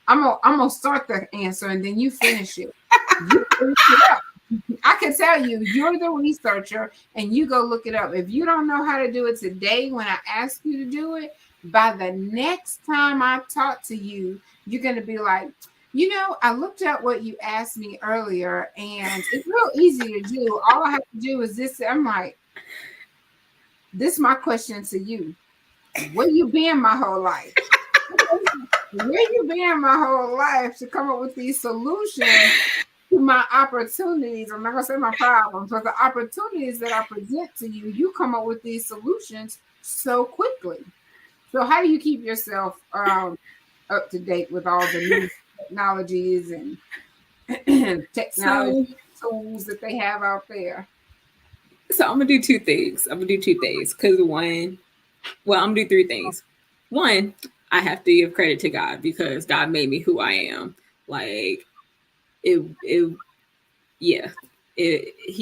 I'm gonna start the answer and then you finish it. You finish it up. I can tell you, you're the researcher and you go look it up. If you don't know how to do it today when I ask you to do it, by the next time I talk to you, you're going to be like, I looked at what you asked me earlier and it's real easy to do. All I have to do is this. I'm like, this is my question to you. Where you been my whole life? Where you been my whole life to come up with these solutions to my opportunities? I'm not going to say my problems, but the opportunities that I present to you, you come up with these solutions so quickly. So how do you keep yourself up to date with all the new technologies and technology tools that they have out there? So I'm going to do two things. Because I'm going to do three things. One, I have to give credit to God because God made me who I am. Like, he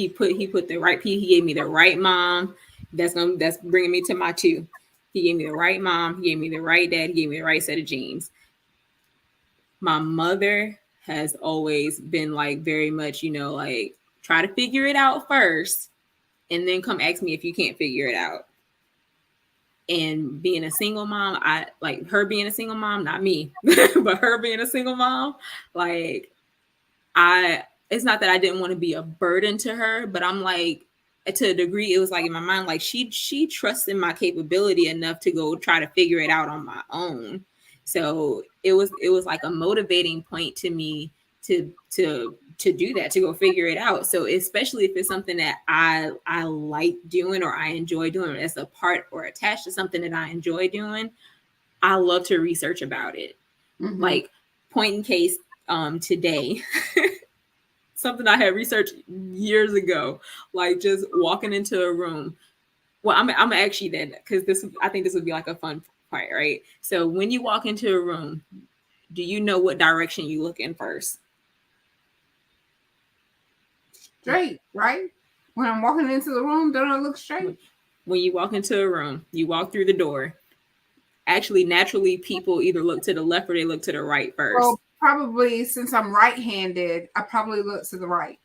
put the right He gave me the right mom. That's bringing me to my two. He gave me the right mom. He gave me the right dad. He gave me the right set of genes. My mother has always been like very much, like try to figure it out first and then come ask me if you can't figure it out. And being a single mom, I like her being a single mom, not me, but her being a single mom, like it's not that I didn't want to be a burden to her, but I'm like, to a degree, it was like in my mind, like she trusts in my capability enough to go try to figure it out on my own. So it was like a motivating point to me to do that, to go figure it out. So especially if it's something that I like doing or I enjoy doing as a part or attached to something that I enjoy doing, I love to research about it. Mm-hmm. Like point in case today, something I had researched years ago, like just walking into a room. Well, I'm actually then, because I think this would be like a fun part, right? So when you walk into a room, do you know what direction you look in first? Straight, right? When I'm walking into the room, don't I look straight? When you walk into a room, you walk through the door. Actually, naturally, people either look to the left or they look to the right first. Well, probably since I'm right-handed, I probably look to the right.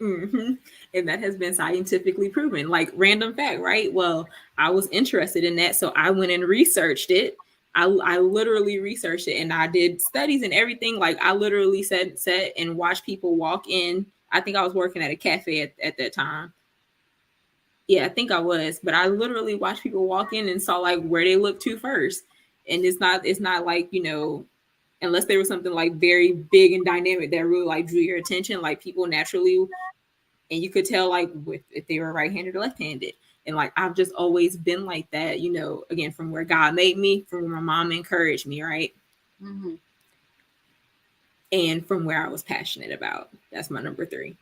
Mm-hmm. And that has been scientifically proven. Like random fact, right? Well, I was interested in that, so I went and researched it. I literally researched it, and I did studies and everything. Like I literally sat and watched people walk in. I think I was working at a cafe at that time. Yeah, I think I was, but I literally watched people walk in and saw like where they look to first. And it's not like, unless there was something like very big and dynamic that really like drew your attention, like people naturally, and you could tell like if they were right-handed or left-handed. And like I've just always been like that, again, from where God made me, from where my mom encouraged me, right? Mm-hmm. And from where I was passionate about. That's my number 3.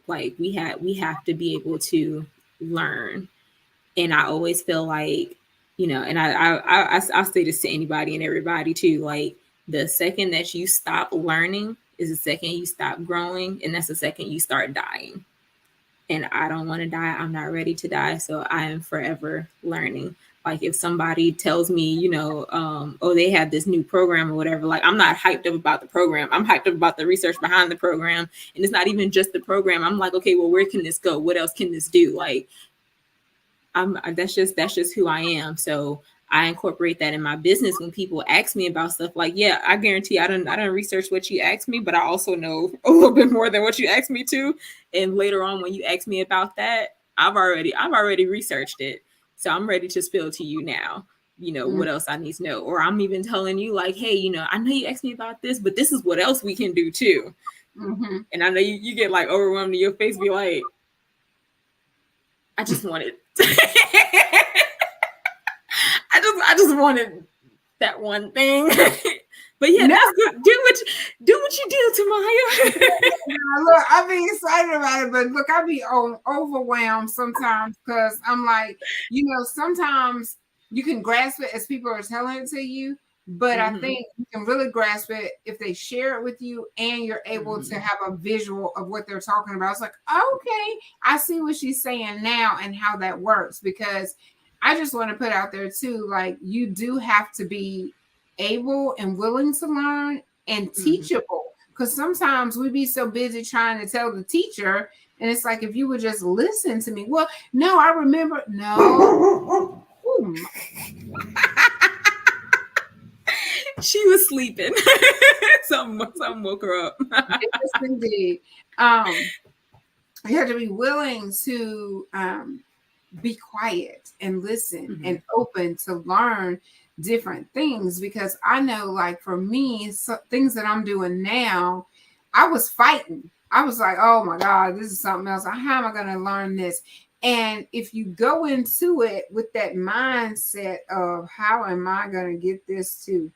Like we have to be able to learn. And I always feel like, and I say this to anybody and everybody too, like the second that you stop learning is the second you stop growing, and that's the second you start dying. And I don't want to die. I'm not ready to die. So I am forever learning. Like if somebody tells me, oh, they have this new program or whatever, like I'm not hyped up about the program. I'm hyped up about the research behind the program. And it's not even just the program. I'm like, okay, well, where can this go? What else can this do? Like that's just who I am. So I incorporate that in my business when people ask me about stuff. Like, yeah, I guarantee I don't research what you asked me, but I also know a little bit more than what you asked me to. And later on, when you ask me about that, I've already researched it. So I'm ready to spill to you now. What else I need to know. Or I'm even telling you, like, hey, I know you asked me about this, but this is what else we can do too. Mm-hmm. And I know you get like overwhelmed, and your face be like, I just wanted I just wanted that one thing. But yeah, No. that's good. Do what you do, Tamaya. Look, I be excited about it, but look, I be overwhelmed sometimes because I'm like, sometimes you can grasp it as people are telling it to you, but I think you can really grasp it if they share it with you and you're able to have a visual of what they're talking about. It's like, okay, I see what she's saying now and how that works, because I just want to put out there too, like, you do have to be able and willing to learn and teachable, because sometimes we be so busy trying to tell the teacher, and it's like, if you would just listen to me. Well, no, I remember. No. She was sleeping. Something woke her up. Yes, indeed. You have to be willing to be quiet and listen and open to learn different things, because I know, like, for me, things that I'm doing now, I was fighting. I was like, oh my God, this is something else. How am I going to learn this? And if you go into it with that mindset of how am I going to get this to,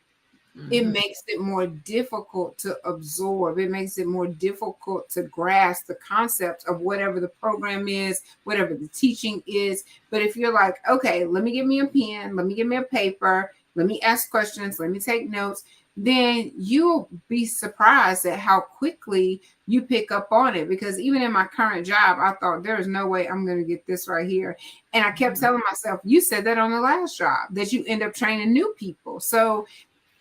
it makes it more difficult to absorb. It makes it more difficult to grasp the concept of whatever the program is, whatever the teaching is. But if you're like, okay, let me get me a pen, let me get me a paper, let me ask questions, let me take notes, then you'll be surprised at how quickly you pick up on it. Because even in my current job, I thought, there is no way I'm going to get this right here. And I kept telling myself, you said that on the last job, that you end up training new people. So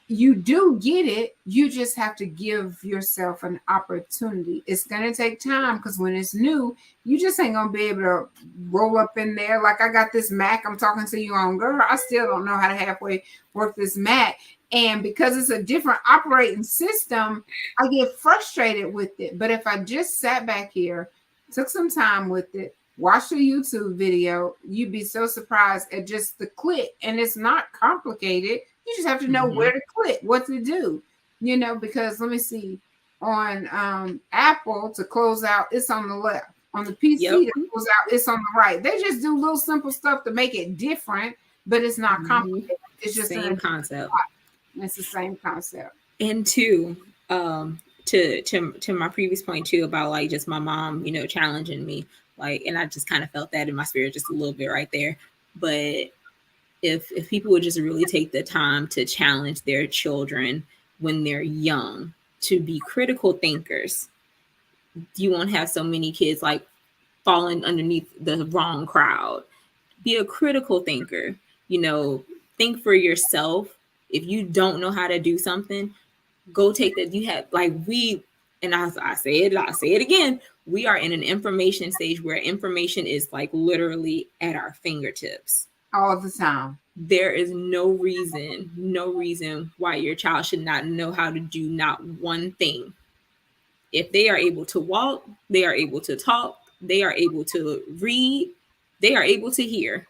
you do get it. You just have to give yourself an opportunity. It's going to take time, because when it's new, you just ain't going to be able to roll up in there. Like, I got this Mac I'm talking to you on, girl. I still don't know how to halfway work this Mac. And because it's a different operating system, I get frustrated with it. But if I just sat back here, took some time with it, watched a YouTube video, you'd be so surprised at just the click. And it's not complicated. You just have to know where to click, what to do, because let me see, on Apple, to close out, it's on the left. On the PC, to close out, it's on the right. They just do little simple stuff to make it different, but it's not complicated. It's just same concept. It's the same concept. And two, to my previous point too, about like just my mom, challenging me, like, and I just kind of felt that in my spirit just a little bit right there. But if people would just really take the time to challenge their children when they're young to be critical thinkers, you won't have so many kids like falling underneath the wrong crowd. Be a critical thinker, think for yourself. If you don't know how to do something, go take that. You have, like, and I say it again, we are in an information stage where information is like literally at our fingertips all the time. There is no reason why your child should not know how to do not one thing. If they are able to walk, they are able to talk, they are able to read, they are able to hear.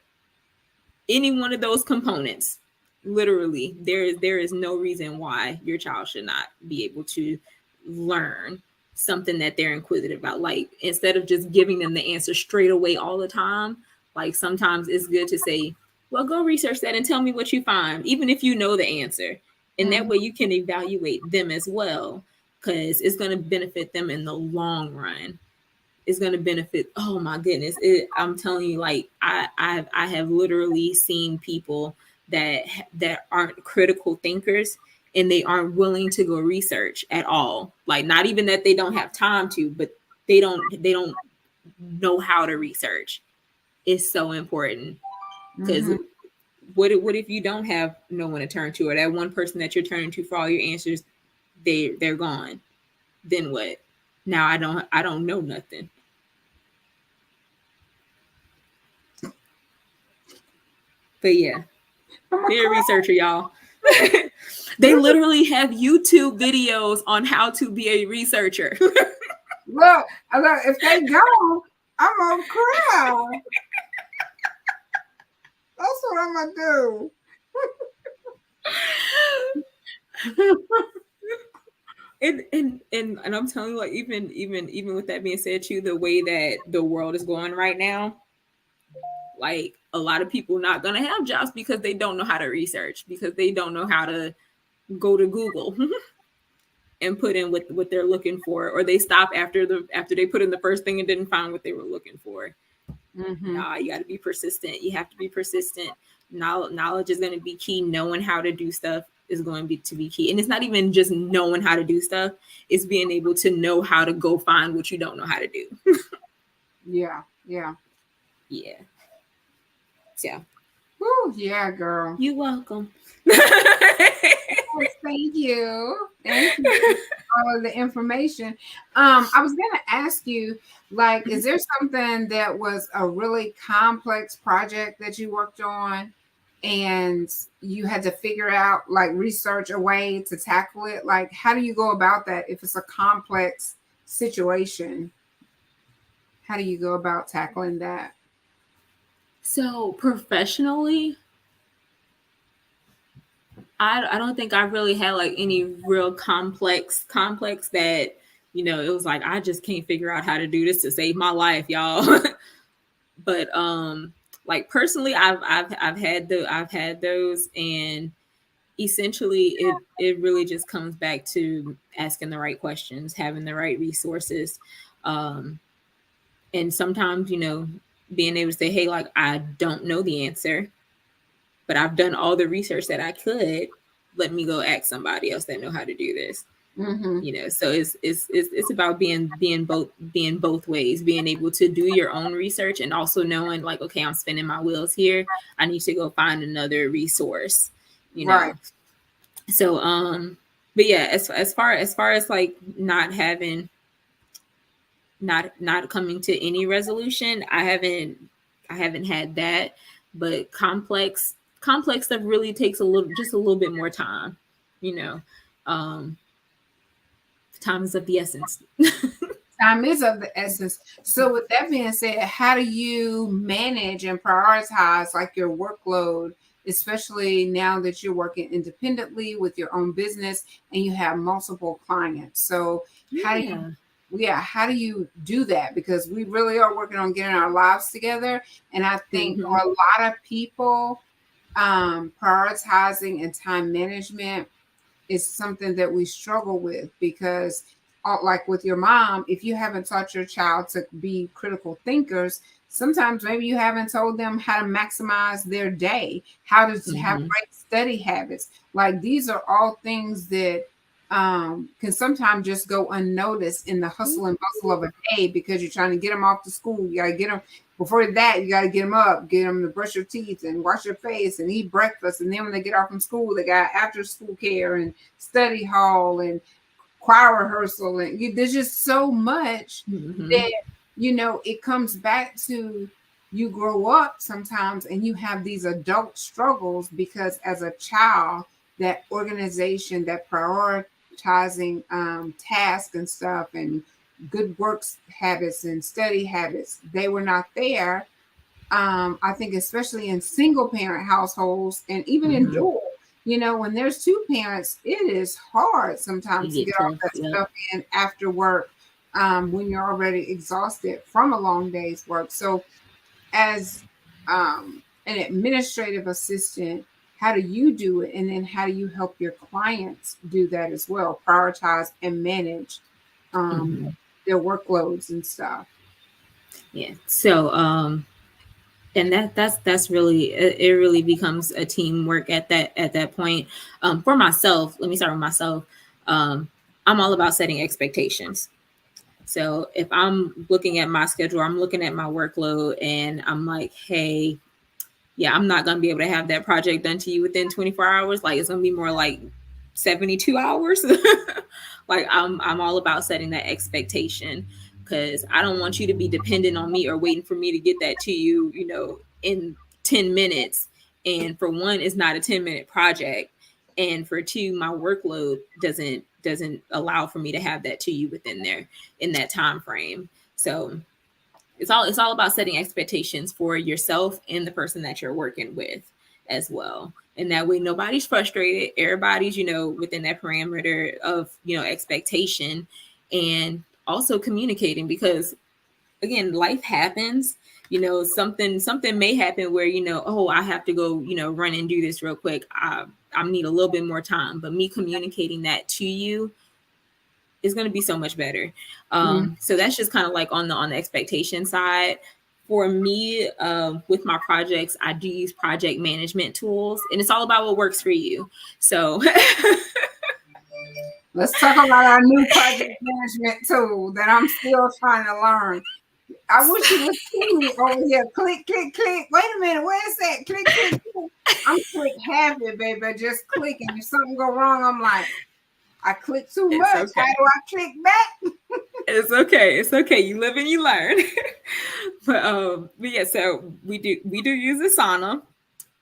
Any one of those components, literally, there is no reason why your child should not be able to learn something that they're inquisitive about. Like, instead of just giving them the answer straight away all the time, like, sometimes it's good to say, well, go research that and tell me what you find, even if you know the answer. And that way you can evaluate them as well, because it's going to benefit them in the long run. It's going to benefit. Oh my goodness. I'm telling you, like, I have literally seen people that aren't critical thinkers, and they aren't willing to go research at all. Like, not even that they don't have time to, but they don't know how to research. It's so important, because what if you don't have no one to turn to, or that one person that you're turning to for all your answers, they're gone? Then what? Now I don't know nothing. But yeah, be a researcher, y'all. They literally have YouTube videos on how to be a researcher. Look, if they don't, I'm gonna cry. That's what I'm gonna do. And I'm telling you, like, even with that being said, too, the way that the world is going right now, like, a lot of people not gonna have jobs because they don't know how to research, because they don't know how to go to Google and put in what they're looking for, or they stop after they put in the first thing and didn't find what they were looking for. Nah, you got to be persistent. You have to be persistent. Knowledge is going to be key. Knowing how to do stuff is going to be key. And it's not even just knowing how to do stuff. It's being able to know how to go find what you don't know how to do. Yeah. Yeah. Woo, yeah, girl. You're welcome. Thank you. Thank you for all of the information. I was gonna ask you, like, is there something that was a really complex project that you worked on and you had to figure out, like, research a way to tackle it? Like, how do you go about that if it's a complex situation? How do you go about tackling that? So professionally, I don't think I really had like any real complex that, you know, it was like, I just can't figure out how to do this to save my life, y'all. But like personally, I've had those, and essentially it really just comes back to asking the right questions, having the right resources, and sometimes, you know, being able to say, hey, like, I don't know the answer, but I've done all the research that I could. Let me go ask somebody else that know how to do this. You know, so it's about being both ways, being able to do your own research and also knowing, like, okay, I'm spinning my wheels here. I need to go find another resource, you know. Right. So but yeah, as far as like not coming to any resolution, I haven't had that. But complex stuff really takes a little bit more time, you know. Time is of the essence. Time is of the essence. So with that being said, how do you manage and prioritize, like, your workload, especially now that you're working independently with your own business and you have multiple clients? So how do you do that? Because we really are working on getting our lives together. And I think a lot of people, prioritizing and time management is something that we struggle with, because like with your mom, if you haven't taught your child to be critical thinkers, sometimes maybe you haven't told them how to maximize their day, how to have great study habits. Like, these are all things that can sometimes just go unnoticed in the hustle and bustle of a day, because you're trying to get them off to school. You got to get them before that. You got to get them up, get them to brush your teeth and wash your face and eat breakfast. And then when they get off from school, they got after school care and study hall and choir rehearsal. And there's just so much that, you know, it comes back to, you grow up sometimes and you have these adult struggles, because as a child, that organization, that prioritizing tasks and stuff, and good works habits and study habits, they were not there. I think especially in single parent households, and even in dual, you know, when there's two parents, it is hard sometimes to get all that stuff in after work, when you're already exhausted from a long day's work. So as an administrative assistant, how do you do it? And then how do you help your clients do that as well? Prioritize and manage their workloads and stuff. Yeah. So and that's really, it really becomes a teamwork at that point. For myself, let me start with myself. I'm all about setting expectations. So if I'm looking at my schedule, I'm looking at my workload, and I'm like, hey, yeah, I'm not going to be able to have that project done to you within 24 hours. Like it's going to be more like 72 hours. Like I'm all about setting that expectation, because I don't want you to be dependent on me or waiting for me to get that to you, in 10 minutes. And for one, it's not a 10-minute project. And for two, my workload doesn't allow for me to have that to you within there in that time frame. So it's all about setting expectations for yourself and the person that you're working with as well. And that way nobody's frustrated. Everybody's, within that parameter of, expectation, and also communicating, because again, life happens. Something may happen where, oh, I have to go, run and do this real quick. I need a little bit more time. But me communicating that to you is going to be so much better. So that's just kind of like on the expectation side. For me, with my projects, I do use project management tools, and it's all about what works for you. So let's talk about our new project management tool that I'm still trying to learn. I wish you would see me over here. Click, click, click. Wait a minute. Where is that? Click, click, click. I'm click happy, baby. Just clicking. If something go wrong, I'm like, I click too much. Okay. How do I click back? It's okay. It's okay. You live and you learn. but yeah, so we do use Asana.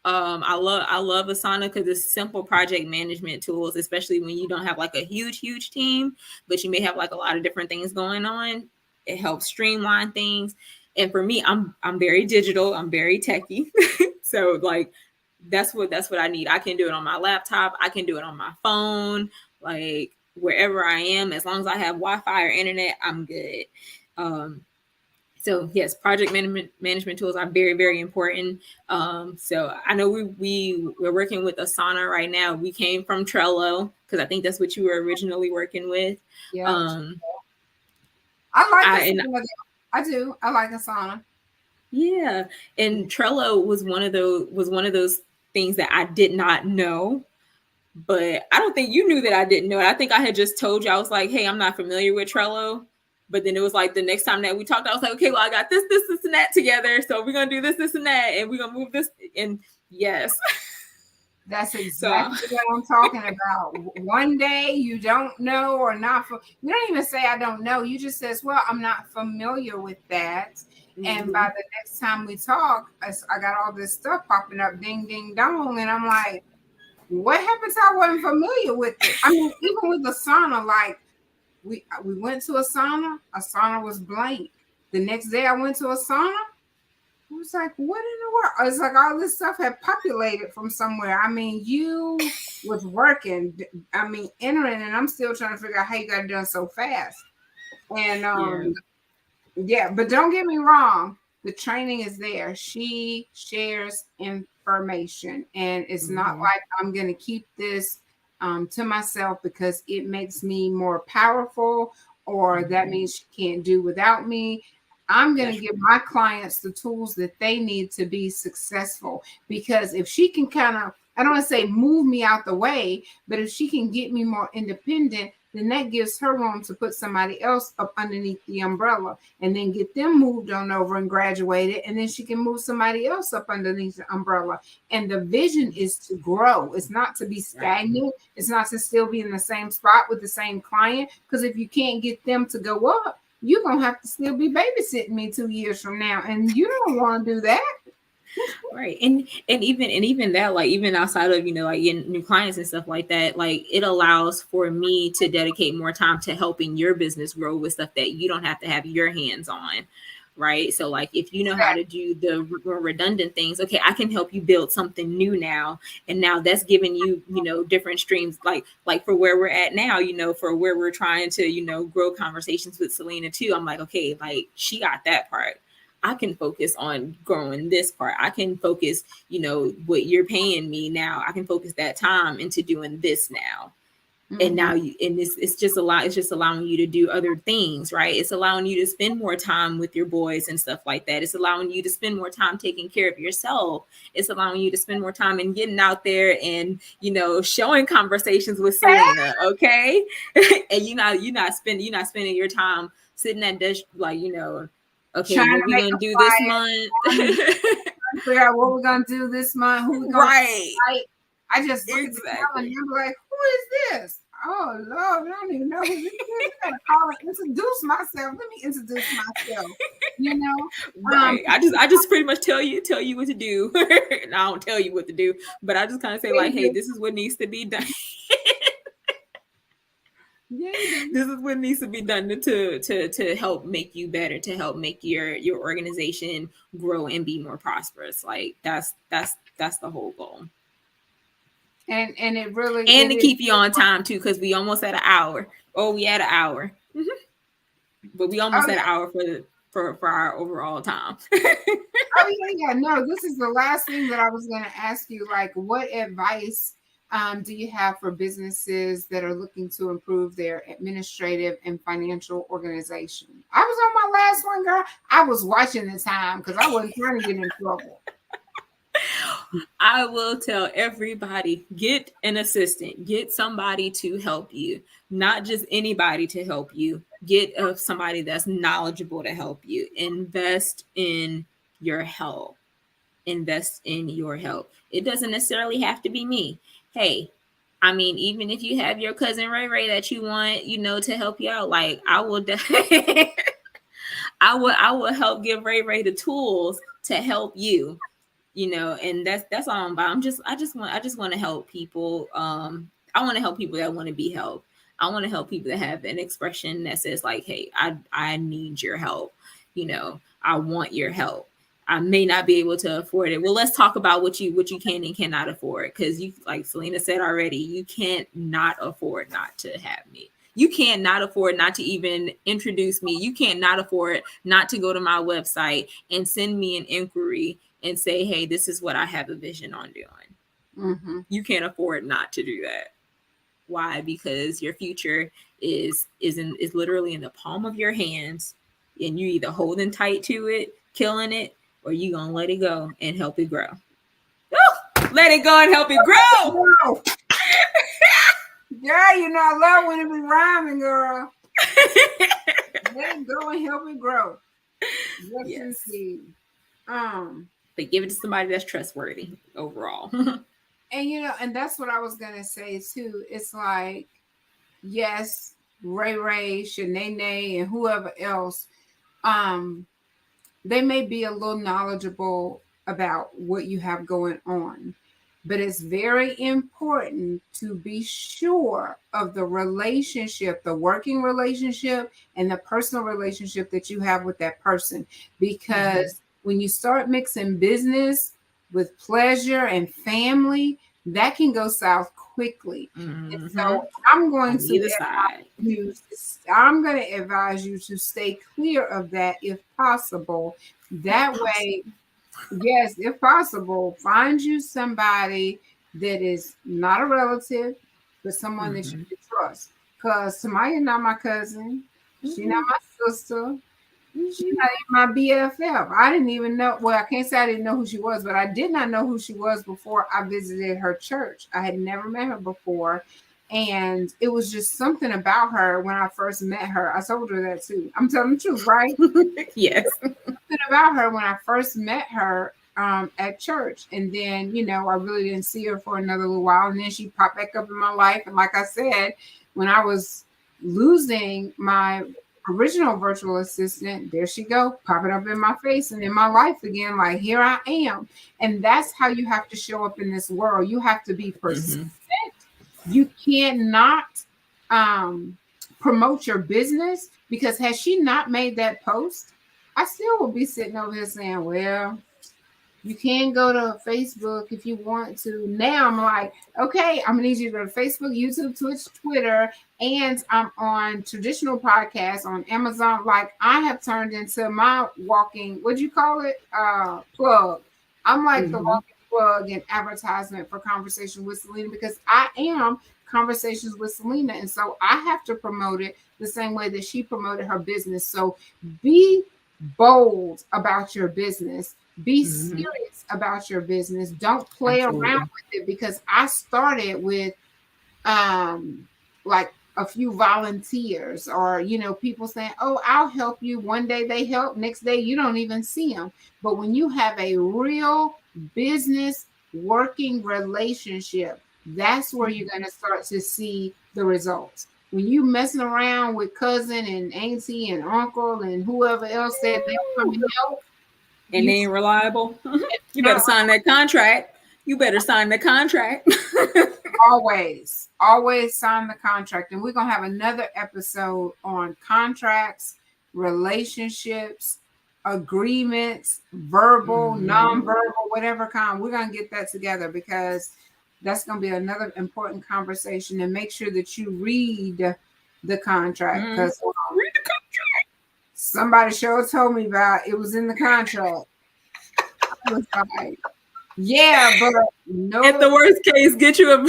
I love Asana because it's simple project management tools, especially when you don't have like a huge team, but you may have like a lot of different things going on. It helps streamline things. And for me, I'm very digital. I'm very techie. So like that's what I need. I can do it on my laptop. I can do it on my phone. Like wherever I am, as long as I have Wi-Fi or internet, I'm good. So yes, project management tools are very, very important. So I know we're working with Asana right now. We came from Trello because I think that's what you were originally working with. Yeah. I like Asana. I do. I like Asana. Yeah, and Trello was one of those things that I did not know. But I don't think you knew that I didn't know it. I think I had just told you, I was like, hey, I'm not familiar with Trello. But then it was like the next time that we talked, I was like, okay, well, I got this, and that together. So we're going to do this, and that. And we're going to move this. And yes. That's exactly what I'm talking about. One day you don't know or not. You don't even say I don't know. You just says, well, I'm not familiar with that. Mm-hmm. And by the next time we talk, I got all this stuff popping up, ding, ding, dong. And I'm like, what happens? I wasn't familiar with it. I mean, even with Asana, like we went to Asana was blank. The next day I went to Asana, I was like, what in the world? It's like all this stuff had populated from somewhere. I mean, you was working, entering, and I'm still trying to figure out how you got it done so fast. And yeah, but don't get me wrong. The training is there. She shares information, and it's not like I'm going to keep this to myself because it makes me more powerful, or that means she can't do without me. I'm going to give my clients the tools that they need to be successful, because if she can kind of, I don't want to say move me out the way, but if she can get me more independent, then that gives her room to put somebody else up underneath the umbrella and then get them moved on over and graduated. And then she can move somebody else up underneath the umbrella. And the vision is to grow. It's not to be stagnant. It's not to still be in the same spot with the same client. Because if you can't get them to go up, you're going to have to still be babysitting me 2 years from now. And you don't want to do that. Right. And even that, like even outside of, like getting new clients and stuff like that, like it allows for me to dedicate more time to helping your business grow with stuff that you don't have to have your hands on. Right. So like if you know how to do the redundant things, okay, I can help you build something new now. And now that's giving you, different streams, like for where we're at now, for where we're trying to, grow conversations with Celena10. I'm like, okay, like she got that part. I can focus on growing this part. I can focus, what you're paying me now. I can focus that time into doing this now. And now it's just allowing you to do other things, right? It's allowing you to spend more time with your boys and stuff like that. It's allowing you to spend more time taking care of yourself. It's allowing you to spend more time in getting out there and, showing conversations with Celena, okay? And you're not spending your time sitting at desk, like, okay, what we gonna do this month? figure out what we're gonna do this month, who we're gonna Right. invite. I just look at the calendar Exactly. and I'm like, who is this? Oh Lord, I don't even know who this is. I gotta call and introduce myself. Let me introduce myself. You know, Right. I just pretty much tell you what to do. And I don't tell you what to do, but I just kind of say like, hey, this is what needs to be done. yeah, you do. This is what needs to be done to help make you better, to help make your organization grow and be more prosperous. Like that's the whole goal. And it really And it to is. keep you on time too, because we almost at an hour. Oh, we at an hour. But we almost Oh at yeah, an hour for our overall time. oh yeah, yeah. No, this is the last thing that I was going to ask you. Like, what advice do you have for businesses that are looking to improve their administrative and financial organization? I was on my last one, girl. I was watching the time because I wasn't trying to get in trouble. I will tell everybody, get an assistant, get somebody to help you, not just anybody to help you. Get somebody that's knowledgeable to help you. Invest in your health. Invest in your health. It doesn't necessarily have to be me. Hey, I mean, even if you have your cousin Ray Ray that you want, to help you out, like I will, I will help give Ray Ray the tools to help you. And that's all I'm about. I just want to help people. I want to help people that want to be helped. I want to help people that have an expression that says like, hey, I need your help. I want your help. I may not be able to afford it. Well, let's talk about what you can and cannot afford, because you, like Celena said already, you can't not afford not to have me. You can't not afford not to even introduce me. You can't not afford not to go to my website and send me an inquiry and say, hey, this is what I have a vision on doing. Mm-hmm. You can't afford not to do that. Why? Because your future is literally in the palm of your hands, and you either holding tight to it, killing it, or you gonna let it go and help it grow. Woo! Let it go and help it grow. Girl, girl, I love when it be rhyming, girl. Let it go and help it grow. Yes, Yes. indeed. But give it to somebody that's trustworthy overall. And that's what I was gonna say too. It's like, yes, Ray Ray, Shanae, and whoever else, they may be a little knowledgeable about what you have going on, but it's very important to be sure of the relationship, the working relationship, and the personal relationship that you have with that person. Because when you start mixing business with pleasure and family, that can go south quickly. And so I'm going On to either side. advise you to stay clear of that if possible. That way, yes, if possible, find you somebody that is not a relative, but someone that you can trust. Because Tamaya not my cousin. She not my sister. She's not even my BFF. I didn't even know. Well, I can't say I didn't know who she was, but I did not know who she was before I visited her church. I had never met her before. And it was just something about her when I first met her. I told her that too. I'm telling the truth, right? Yes. Something about her when I first met her at church. And then, I really didn't see her for another little while. And then she popped back up in my life. And like I said, when I was losing my original virtual assistant, there she go, popping up in my face and in my life again, like here I am. And that's how you have to show up in this world. You have to be persistent. You cannot promote your business, because had she not made that post, I still would be sitting over here saying, well, you can go to Facebook if you want to. Now I'm like, okay, I'm gonna need you to go to Facebook, YouTube, Twitch, Twitter, and I'm on traditional podcasts on Amazon. Like, I have turned into my walking, what'd you call it? Plug. I'm like the walking plug and advertisement for Conversation with Celena, because I am Conversations with Celena. And so I have to promote it the same way that she promoted her business. So be bold about your business. Be serious about your business. Don't play around with it, because I started with like a few volunteers, or people saying, oh, I'll help you. One day they help, next day you don't even see them. But when you have a real business working relationship, that's where you're going to start to see the results. When you messing around with cousin and auntie and uncle and whoever else said they'll come and help, and they ain't reliable, you better sign that contract. You better sign the contract. always sign the contract. And we're going to have another episode on contracts, relationships, agreements, verbal, non-verbal, whatever kind. We're going to get that together, because that's going to be another important conversation. And make sure that you read the contract, because read the contract. Somebody sure told me about it was in the contract. I was like, yeah, but no. At the worst case, get you a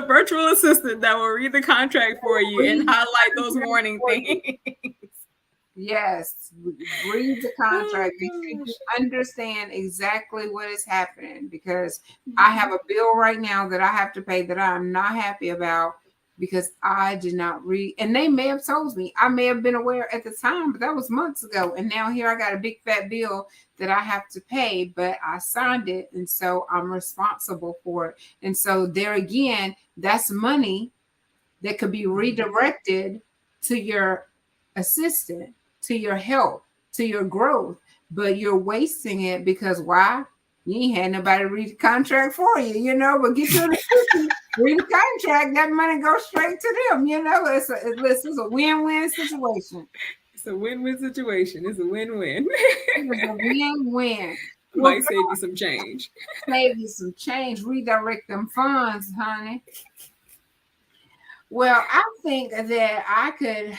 virtual assistant that will read the contract for you and highlight those warning things. Yes, read the contract. You understand exactly what is happening, because I have a bill right now that I have to pay that I'm not happy about, because I did not read. And they may have told me. I may have been aware at the time, but that was months ago. And now here I got a big fat bill that I have to pay, but I signed it, and so I'm responsible for it. And so there again, that's money that could be redirected to your assistant, to your help, to your growth, but you're wasting it because why? You ain't had nobody read the contract for you, but get your assistant, read the contract, that money goes straight to them, it's a win-win situation. It's a win-win situation. It's a win-win. It's a win-win. Might save you some change. Save you some change. Redirect them funds, honey. Well, I think that I could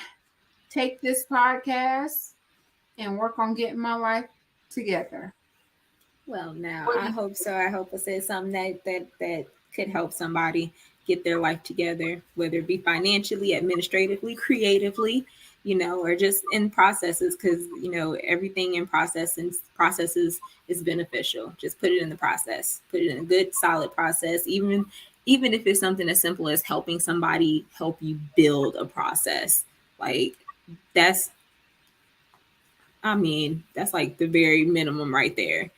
take this podcast and work on getting my life together. Well, now I hope so. I hope I said something that could help somebody get their life together, whether it be financially, administratively, creatively, or just in processes, because everything in processes is beneficial. Just put it in the process, put it in a good solid process, even if it's something as simple as helping somebody help you build a process. Like that's like the very minimum right there.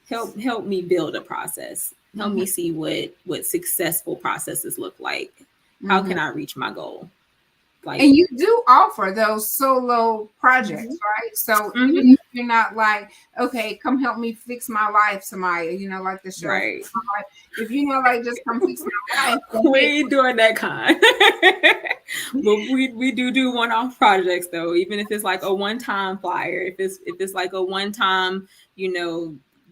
Help me build a process. Help me see what successful processes look like. How can I reach my goal? And you do offer those solo projects, right? So even if you're not like, okay, come help me fix my life, Tamaya, like the show. Right. If you're not like, just come fix my life. We ain't doing that kind. But we do one-off projects though, even if it's like a one-time flyer, if it's like a one-time,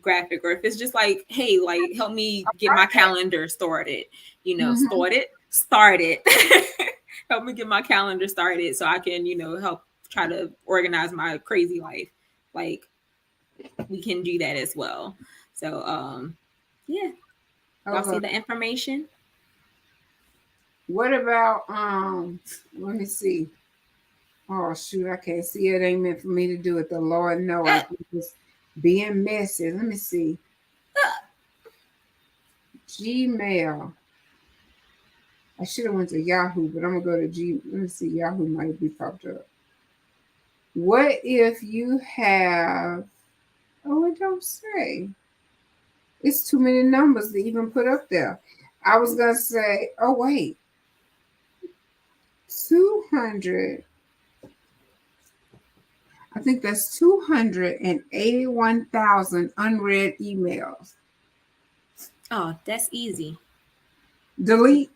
graphic, or if it's just like, hey, like help me get my calendar started, started. Help me get my calendar started so I can, help try to organize my crazy life. Like we can do that as well. So yeah. Y'all see the information? What about let me see. Oh shoot, I can't see it. Ain't meant for me to do it. The Lord know I think it's being messy. Let me see. Gmail. I should have went to Yahoo, but I'm gonna go to Let me see. Yahoo might be popped up. What if you have? Oh, it don't say. It's too many numbers to even put up there. I was gonna say. Oh wait. 200. I think that's 281,000 unread emails. Oh, that's easy. Delete.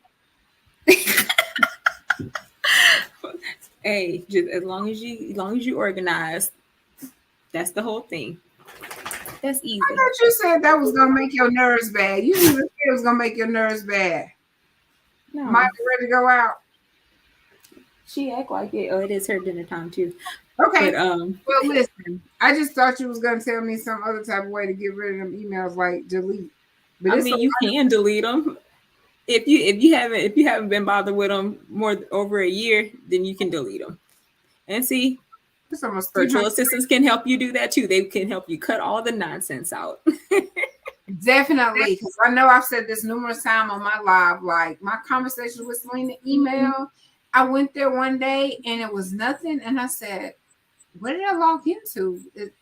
Hey, just as long as you organize, that's the whole thing. That's easy. I thought you said that was gonna make your nerves bad. You even said it was gonna make your nerves bad. No. Might be ready to go out. She act like it. Oh, it is her dinner time too. Okay. But, well, listen. I just thought you was gonna tell me some other type of way to get rid of them emails, like delete. But you can delete them. If you haven't been bothered with them more over a year, then you can delete them. And see, virtual assistants can help you do that too. They can help you cut all the nonsense out. Definitely, because I know I've said this numerous times on my live. Like my conversation with Celena email, I went there one day and it was nothing. And I said, what did I log into?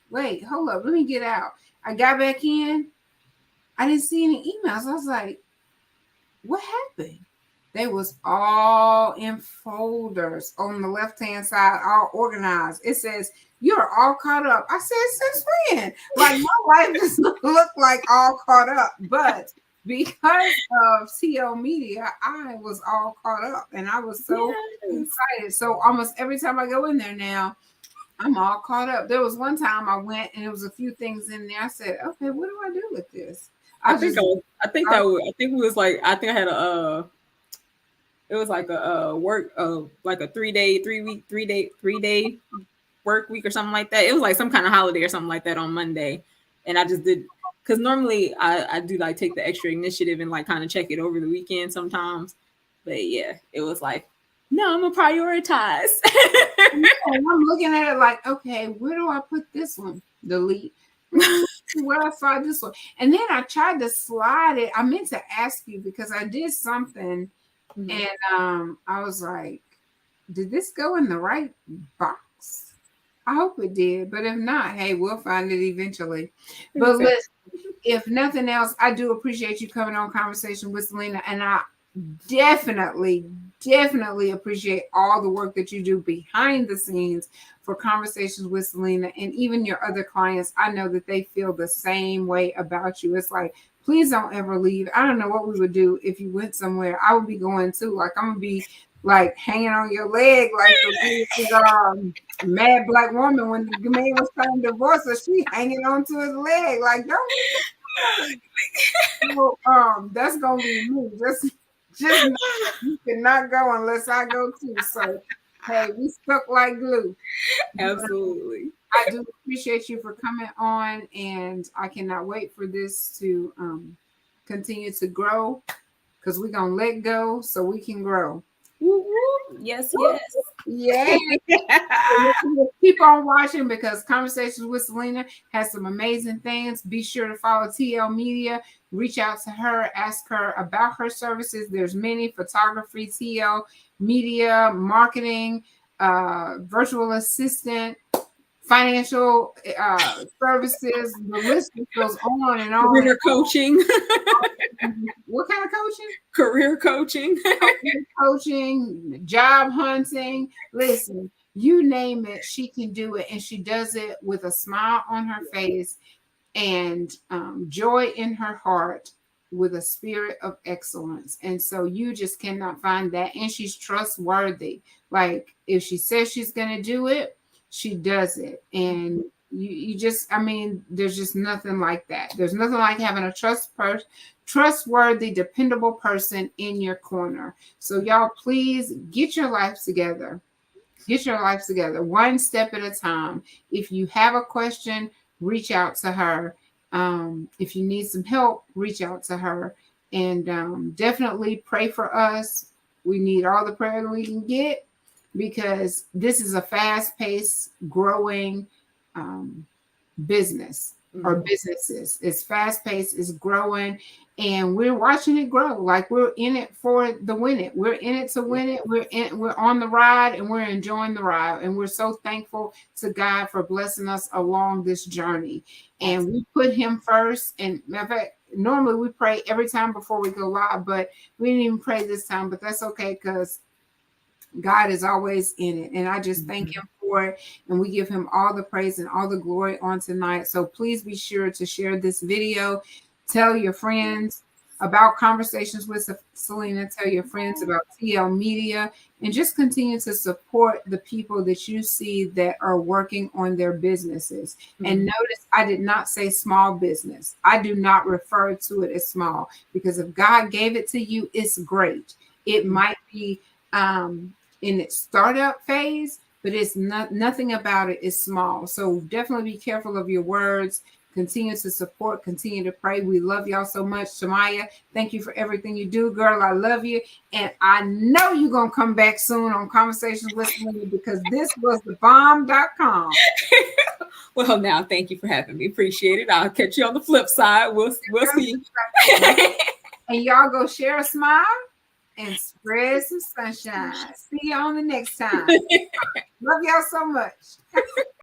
Wait, hold up. Let me get out. I got back in. I didn't see any emails. I was like, what happened? They was all in folders on the left-hand side, all organized. It says, you're all caught up. I said, since when? Like, my life doesn't look like all caught up. But because of TL Media, I was all caught up. And I was so excited. So almost every time I go in there now, I'm all caught up. There was one time I went and there was a few things in there. I said, okay, what do I do with this? I think we was like, I think I had it was like a work, like a 3-day work week or something like that. It was like some kind of holiday or something like that on Monday. And I just did, because normally I do like take the extra initiative and like kind of check it over the weekend sometimes. But yeah, it was like, no, I'm gonna prioritize. And I'm looking at it like, okay, where do I put this one? Delete. Where I saw this one. And then I tried to slide it. I meant to ask you because I did something and I was like, did this go in the right box? I hope it did. But if not, hey, we'll find it eventually. But listen, if nothing else, I do appreciate you coming on Conversation with Celena. And I definitely appreciate all the work that you do behind the scenes for Conversations with Celena and even your other clients. I know that they feel the same way about you. It's like, please don't ever leave. I don't know what we would do if you went somewhere. I would be going too. Like, I'm gonna be like hanging on your leg like the Mad Black Woman when the man was trying to divorce her. She hanging on to his leg like, don't. So, that's gonna be me. Just you cannot go unless I go too. So, hey, we stuck like glue. Absolutely. I do appreciate you for coming on, and I cannot wait for this to continue to grow because we're going to let go so we can grow. Yes, Yeah. Keep on watching because Conversations with Celena has some amazing things. Be sure to follow TL Media. Reach out to her, ask her about her services. There's many: photography, TL Media, marketing, virtual assistant, financial services. The list goes on and on. Career coaching. What kind of coaching? Career coaching. Coaching, job hunting. Listen, you name it, she can do it. And she does it with a smile on her face and joy in her heart with a spirit of excellence. And so you just cannot find that. And she's trustworthy. Like if she says she's going to do it, she does it. And you just, I mean, there's just nothing like that. There's nothing like having a trustworthy, dependable person in your corner. So y'all, please get your life together. Get your life together one step at a time. If you have a question, reach out to her. If you need some help, reach out to her. And definitely pray for us. We need all the prayer that we can get because this is a fast-paced, growing business or businesses. It's fast-paced, it's growing, and we're watching it grow. Like we're in it for the win it. We're in it to win it. We're on the ride and we're enjoying the ride. And we're so thankful to God for blessing us along this journey. And we put him first. And matter of fact, normally we pray every time before we go live, but we didn't even pray this time, but that's okay because God is always in it. And I just thank him for it. And we give him all the praise and all the glory on tonight. So please be sure to share this video. Tell your friends about Conversations with Celena. Tell your friends about TL Media. And just continue to support the people that you see that are working on their businesses. And notice I did not say small business. I do not refer to it as small because if God gave it to you, it's great. It might be in its startup phase, but it's nothing about it is small. So definitely be careful of your words. Continue to support, continue to pray. We love y'all so much. Tamaya, thank you for everything you do, girl. I love you. And I know you're going to come back soon on Conversations with Me because this was the bomb.com. Well, now, thank you for having me. Appreciate it. I'll catch you on the flip side. We'll see. And y'all go share a smile. and spread some sunshine. See you on the next time. Love y'all so much.